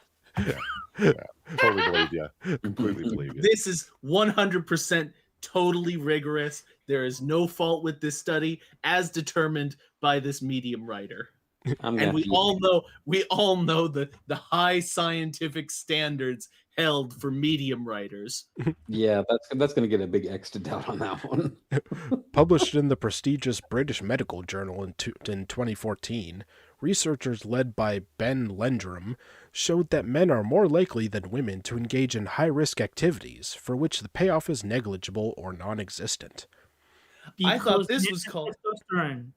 Yeah, totally believe you. Completely believe you. This is 100% totally rigorous. There is no fault with this study, as determined by this Medium writer. And we all know the high scientific standards held for Medium writers. Yeah, that's going to get a big X to doubt on that one. Published in the prestigious British Medical Journal in 2014, researchers led by Ben Lendrum showed that men are more likely than women to engage in high-risk activities for which the payoff is negligible or non-existent. I thought this was called testosterone.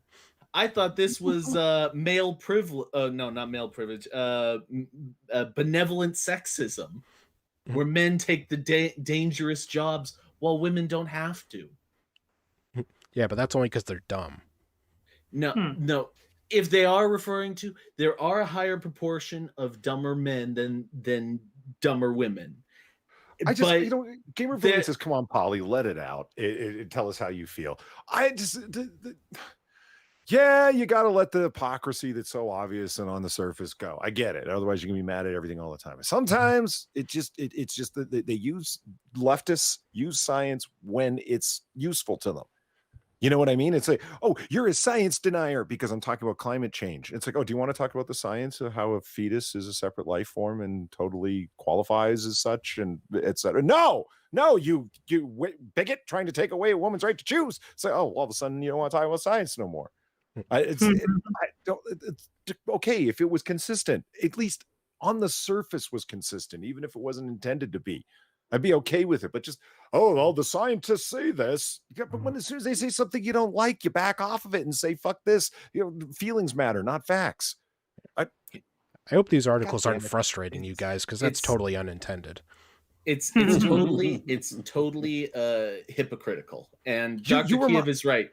I thought this was male privilege. No, not male privilege. Benevolent sexism, where men take the dangerous jobs while women don't have to. Yeah, but that's only because they're dumb. No. If they are referring to, there are a higher proportion of dumber men than dumber women. Gamer Voting says, "Come on, Polly, let it out. Tell us how you feel." Yeah, you got to let the hypocrisy that's so obvious and on the surface go. I get it. Otherwise, you're gonna be mad at everything all the time. Sometimes it's just that leftists use science when it's useful to them. You know what I mean? It's like, oh, you're a science denier because I'm talking about climate change. It's like, oh, do you want to talk about the science of how a fetus is a separate life form and totally qualifies as such, and etc. No, you bigot trying to take away a woman's right to choose. So, all of a sudden, you don't want to talk about science no more. It's okay if it was consistent, at least on the surface was consistent, even if it wasn't intended to be. I'd be okay with it, but just, the scientists say this. Yeah, but as soon as they say something you don't like, you back off of it and say, fuck this. Feelings matter, not facts. I hope these articles aren't frustrating you guys, because that's totally unintended. It's totally hypocritical. And Dr. Kiev is right.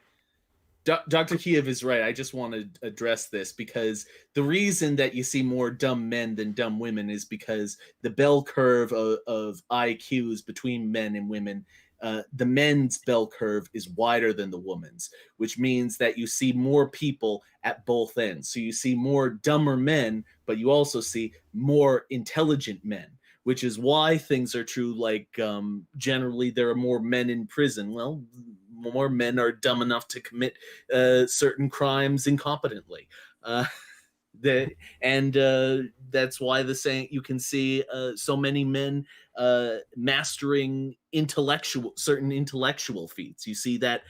Dr. Kiev is right. I just want to address this because the reason that you see more dumb men than dumb women is because the bell curve of IQs between men and women the men's bell curve is wider than the woman's, which means that you see more people at both ends. So you see more dumber men, but you also see more intelligent men, which is why things are true. Like generally there are more men in prison. Well, more men are dumb enough to commit certain crimes incompetently. That's why the saying, you can see so many men mastering certain intellectual feats. You see that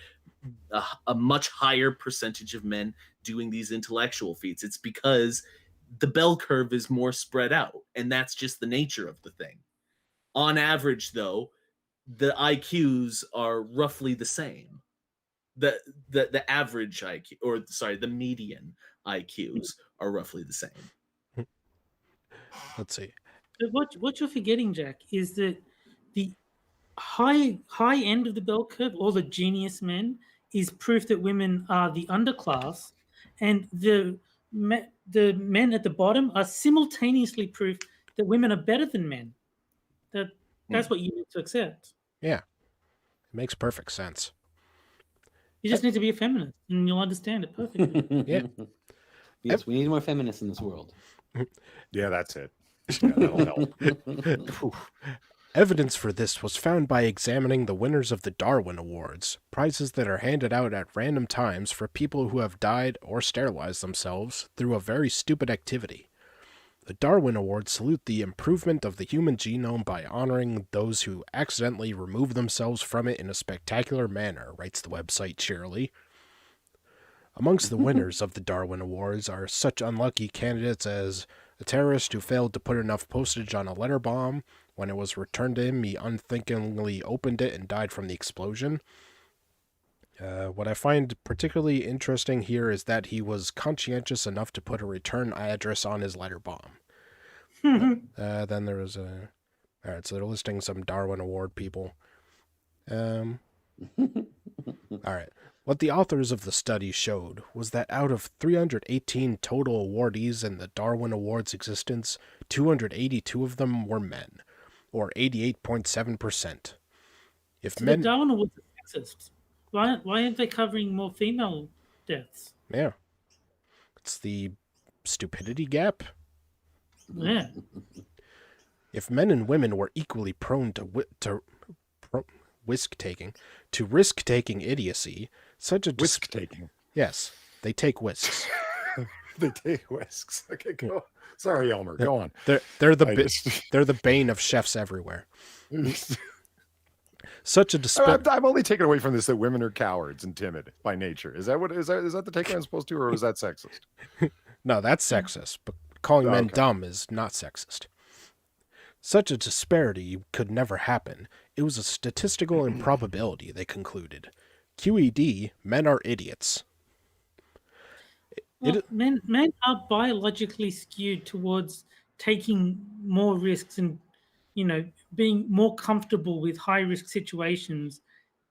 a much higher percentage of men doing these intellectual feats. It's because the bell curve is more spread out, and that's just the nature of the thing. On average, though, the IQs are roughly the same. The average IQ, or sorry, the median IQs are roughly the same. Let's see. But what you're forgetting, Jack, is that the high end of the bell curve, or the genius men, is proof that women are the underclass, and the men at the bottom are simultaneously proof that women are better than men. That's what you need to accept. Yeah, it makes perfect sense. You just need to be a feminist, and you'll understand it perfectly. Yeah. Yes, we need more feminists in this world. Yeah, that's it. Yeah, that'll help. Evidence for this was found by examining the winners of the Darwin Awards, prizes that are handed out at random times for people who have died or sterilized themselves through a very stupid activity. The Darwin Awards salute the improvement of the human genome by honoring those who accidentally remove themselves from it in a spectacular manner, writes the website cheerily. Amongst the winners of the Darwin Awards are such unlucky candidates as a terrorist who failed to put enough postage on a letter bomb. When it was returned to him, he unthinkingly opened it and died from the explosion. What I find particularly interesting here is that he was conscientious enough to put a return address on his letter bomb. Then there was a... Alright, so they're listing some Darwin Award people. Alright. What the authors of the study showed was that out of 318 total awardees in the Darwin Awards existence, 282 of them were men, or 88.7%. So the Darwin Awards are sexist. Why aren't they covering more female deaths? Yeah. It's the stupidity gap. Yeah. If men and women were equally prone to risk-taking idiocy, such a... Whisk-taking. Yes, they take whisks. They take whisks. Okay, go. Sorry, Elmer, go on. They're the bane of chefs everywhere. Such a I'm only taking away from this that women are cowards and timid by nature. Is that the takeaway I'm supposed to, or is that sexist? No, that's sexist, but calling men dumb is not sexist. Such a disparity could never happen. It was a statistical improbability, they concluded. QED, men are idiots. Well, men are biologically skewed towards taking more risks and, being more comfortable with high-risk situations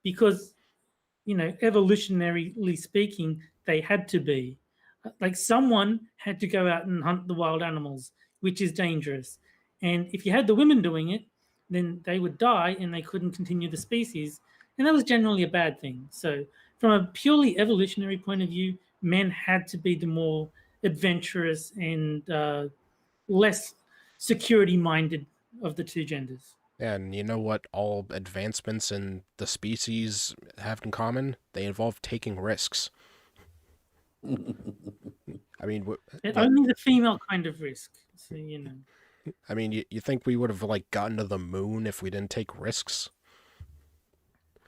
because, evolutionarily speaking, they had to be. Like, someone had to go out and hunt the wild animals, which is dangerous. And if you had the women doing it, then they would die and they couldn't continue the species. And that was generally a bad thing. So from a purely evolutionary point of view, men had to be the more adventurous and less security-minded of the two genders. And you know what all advancements in the species have in common? They involve taking risks. I mean... only the female kind of risk. So, I mean, you think we would have, gotten to the moon if we didn't take risks?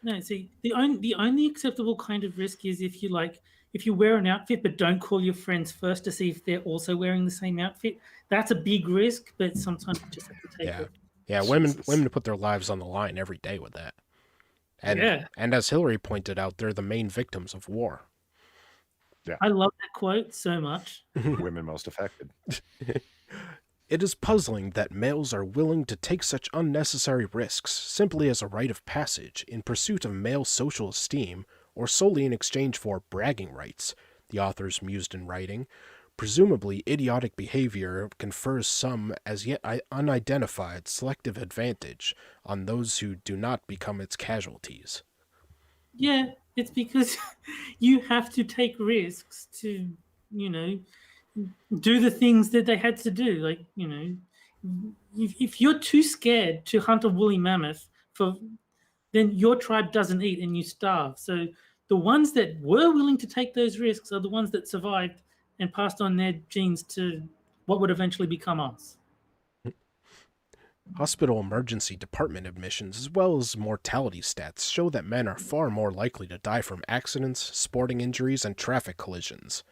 No, see, the only acceptable kind of risk is if you wear an outfit but don't call your friends first to see if they're also wearing the same outfit. That's a big risk, but sometimes you just have to take it. Yeah, women put their lives on the line every day with that. And as Hillary pointed out, they're the main victims of war. Yeah. I love that quote so much. Women most affected. It is puzzling that males are willing to take such unnecessary risks simply as a rite of passage in pursuit of male social esteem or solely in exchange for bragging rights, the authors mused in writing. Presumably, idiotic behavior confers some as yet unidentified selective advantage on those who do not become its casualties. Yeah, it's because you have to take risks to, do the things that they had to do. Like, if you're too scared to hunt a woolly mammoth, then your tribe doesn't eat and you starve. So the ones that were willing to take those risks are the ones that survived and passed on their genes to what would eventually become us. Hospital emergency department admissions, as well as mortality stats, show that men are far more likely to die from accidents, sporting injuries, and traffic collisions.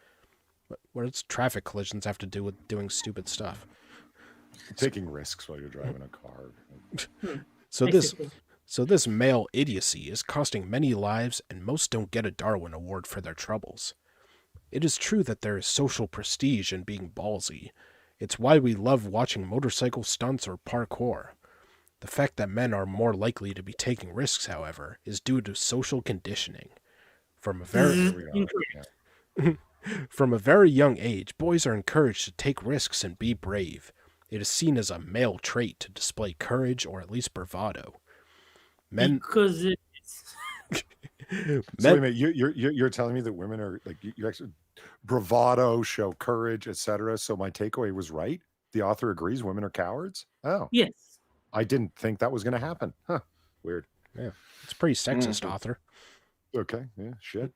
What does traffic collisions have to do with doing stupid stuff? Taking risks while you're driving a car. So this male idiocy is costing many lives, and most don't get a Darwin Award for their troubles. It is true that there is social prestige in being ballsy. It's why we love watching motorcycle stunts or parkour. The fact that men are more likely to be taking risks, however, is due to social conditioning. From a very young age, boys are encouraged to take risks and be brave. It is seen as a male trait to display courage or at least bravado. Because it is. So wait a minute, you're telling me that women are like you actually bravado, show courage, etc. So my takeaway was right. The author agrees women are cowards. Oh, yes. I didn't think that was going to happen. Huh? Weird. Yeah, it's pretty sexist, author. Okay. Yeah. Shit.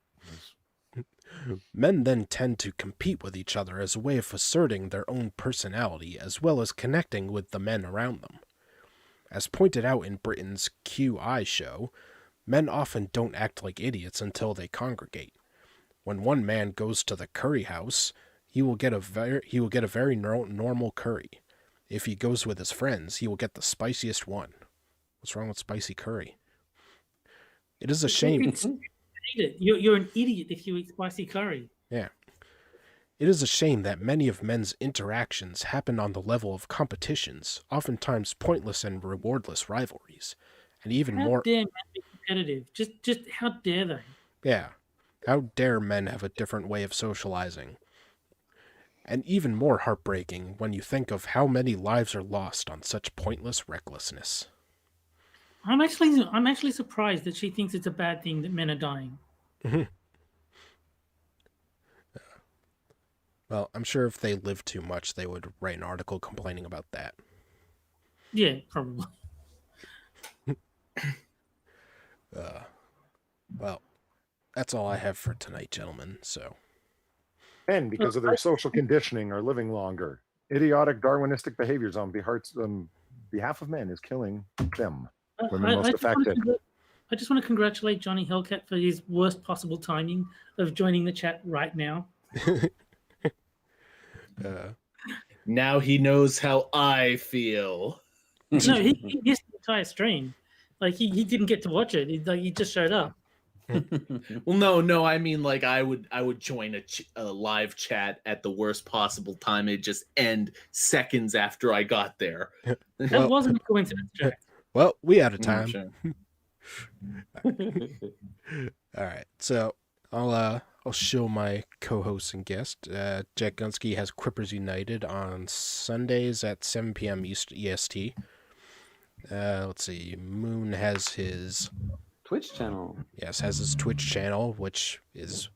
Men then tend to compete with each other as a way of asserting their own personality as well as connecting with the men around them. As pointed out in Britain's QI show, men often don't act like idiots until they congregate. When one man goes to the curry house, he will get a very normal curry. If he goes with his friends, he will get the spiciest one. What's wrong with spicy curry? It is a shame. You're an idiot if you eat spicy curry. Yeah. It is a shame that many of men's interactions happen on the level of competitions, oftentimes pointless and rewardless rivalries, and even How more. dare men be competitive? Just how dare they? Yeah. How dare men have a different way of socializing? And even more heartbreaking when you think of how many lives are lost on such pointless recklessness. I'm actually surprised that she thinks it's a bad thing that men are dying. Well, I'm sure if they lived too much, they would write an article complaining about that. Yeah, probably. Well, that's all I have for tonight, gentlemen, so. Men, because of their social conditioning, are living longer. Idiotic Darwinistic behaviors on behalf of men is killing them. Women most affected. I just want to congratulate Johnny Hellcat for his worst possible timing of joining the chat right now. Now he knows how I feel. No, he missed the entire stream. Like he didn't get to watch it. He just showed up. Well, no. I mean, like I would join a live chat at the worst possible time. It just end seconds after I got there. That wasn't a coincidence, Jack. Well, we out of time. Sure. All right, so I'll show my co-host and guest. Jack Gunsky has Quippers United on Sundays at 7 p.m. EST. Let's see. Moon has his Twitch channel. Yes, has his Twitch channel, which is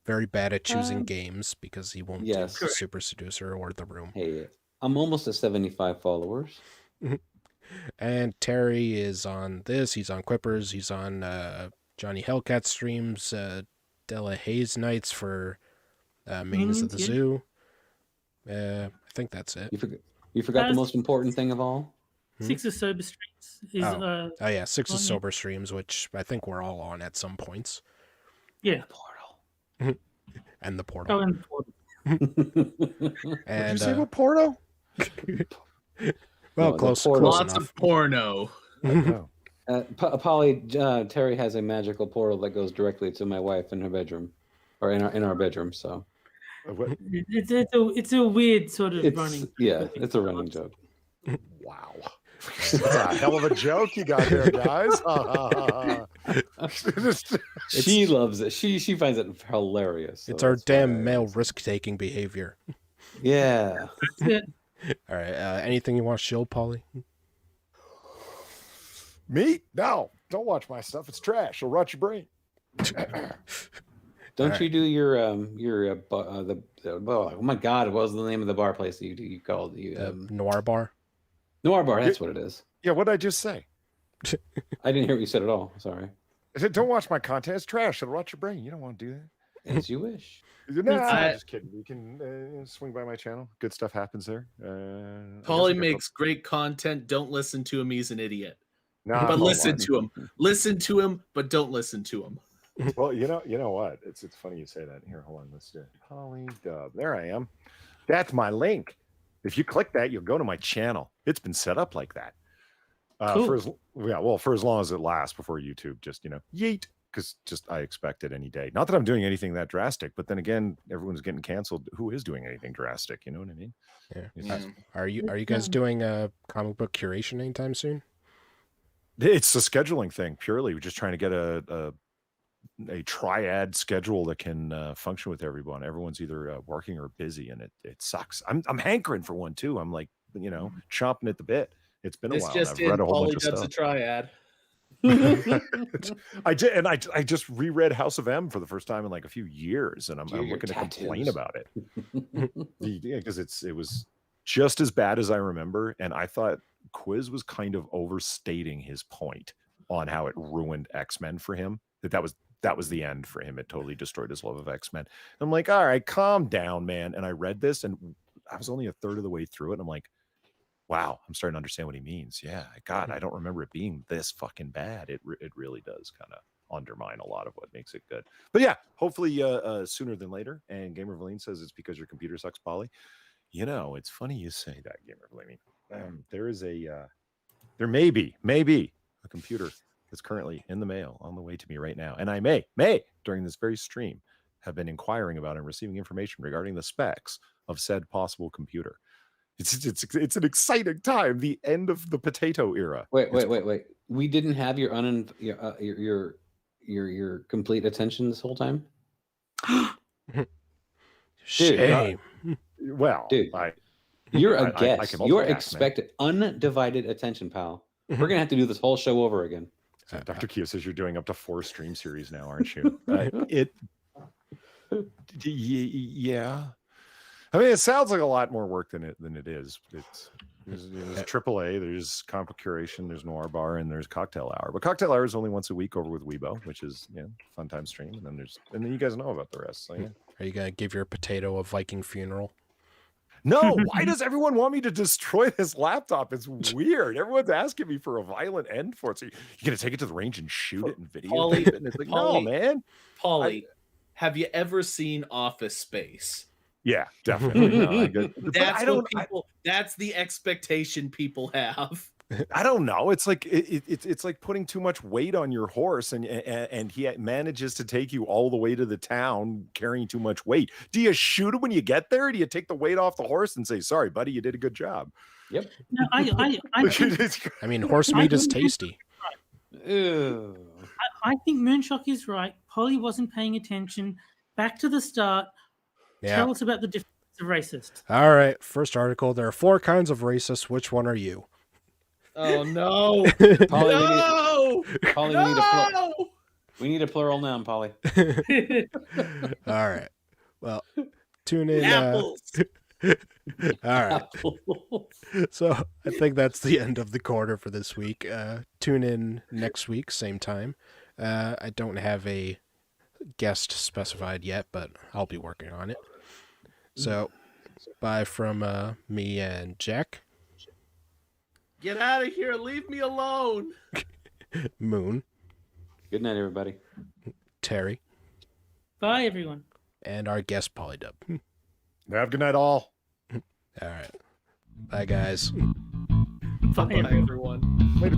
very bad at choosing games because he won't do Super Seducer or The Room. Hey, I'm almost at 75 followers. And Terry is on this. He's on Quippers. He's on Johnny Hellcat streams. Della Hayes nights for Maidens of the Zoo. I think that's it. You forgot the most important thing of all? Six of Sober Streams. Is, Six of Sober Streams, which I think we're all on at some points. Yeah. The Portal. And the Portal. Oh, and the Portal. Did you say what Porno? Well, no, close Lots enough. of porno. Polly, Terry has a magical portal that goes directly to my wife in her bedroom, or in our bedroom. So it's a weird sort of running. Yeah, it's a running joke. Wow, that's a hell of a joke you got there, guys. She loves it. She finds it hilarious. So it's our damn male risk-taking behavior. Yeah. That's it. All right. Anything you want to show, Polly? Me? No. Don't watch my stuff. It's trash. It'll rot your brain. Don't you do your oh my God, what was the name of the bar place that you called Noir Bar? Noir Bar, that's what it is. Yeah, what did I just say? I didn't hear what you said at all. Sorry. I said, don't watch my content. It's trash. It'll rot your brain. You don't want to do that. As you wish. No, I'm just kidding. You can swing by my channel. Good stuff happens there. Paulie makes great content. Don't listen to him. He's an idiot. No, but listen to him. Listen to him, but don't listen to him. Well, you know what? It's funny you say that. Here, hold on. Let's do it. Polly Dub. There I am. That's my link. If you click that, you'll go to my channel. It's been set up like that. Cool. For as long as it lasts before YouTube just, yeet. Because I expect it any day. Not that I'm doing anything that drastic, but then again, everyone's getting canceled. Who is doing anything drastic? You know what I mean? Yeah. Are you guys doing a comic book curation anytime soon? It's a scheduling thing purely. We're just trying to get a triad schedule that can function with everyone. Everyone's either working or busy, and it sucks. I'm hankering for one too. I'm like, chomping at the bit. It's been a while. Just I've read a whole bunch of Dub's stuff. a triad. I did, and I just reread House of M for the first time in like a few years, and I'm looking to complain about it. Because it was just as bad as I remember, and I thought Quiz was kind of overstating his point on how it ruined X-Men for him. That was the end for him. It totally destroyed his love of X-Men. I'm like, all right, calm down, man. And I read this, and I was only a third of the way through it, and I'm like, wow, I'm starting to understand what he means. Yeah, God, I don't remember it being this fucking bad. It really does kind of undermine a lot of what makes it good. But yeah, hopefully sooner than later. And Gamer Valine says it's because your computer sucks, Polly. It's funny you say that, Gamer Valine. There may be a computer that's currently in the mail on the way to me right now. And I may, during this very stream, have been inquiring about and receiving information regarding the specs of said possible computer. It's an exciting time. The end of the potato era. Wait. We didn't have your your complete attention this whole time. Shame. Dude, you're a guest. You're expected undivided attention, pal. We're gonna have to do this whole show over again. So Dr. Keo says you're doing up to 4 stream series now, aren't you? Yeah. I mean, it sounds like a lot more work than it is. There's AAA, there's Comic Curation, there's Noir Bar, and there's Cocktail Hour. But Cocktail Hour is only once a week over with Weibo, which is fun time stream. And then you guys know about the rest. So, yeah. Are you gonna give your potato a Viking funeral? No, why does everyone want me to destroy this laptop? It's weird. Everyone's asking me for a violent end for it. So you're gonna take it to the range and shoot it and video it? And it's like, no, man. Paulie, have you ever seen Office Space? Yeah, definitely. That's the expectation people have. I don't know. It's like it's like putting too much weight on your horse, and he manages to take you all the way to the town carrying too much weight. Do you shoot him when you get there? Or do you take the weight off the horse and say, "Sorry, buddy, you did a good job"? Yep. No, I mean, horse meat is tasty. I think Moonshock is right. Polly wasn't paying attention. Back to the start. Yeah. Tell us about the difference of racist. All right. First article. There are 4 kinds of racists. Which one are you? Oh no! Polly, No! Polly, No! we need a plural noun, Polly. All right. Well, tune in. Apples. All right. So I think that's the end of the quarter for this week. Tune in next week, same time. I don't have a guest specified yet, but I'll be working on it. So bye from me and Jack. Get out of here! Leave me alone. Moon. Good night, everybody. Terry. Bye, everyone. And our guest, Polydub. Have a good night, all. All right. Bye, guys. Bye, everyone. Later.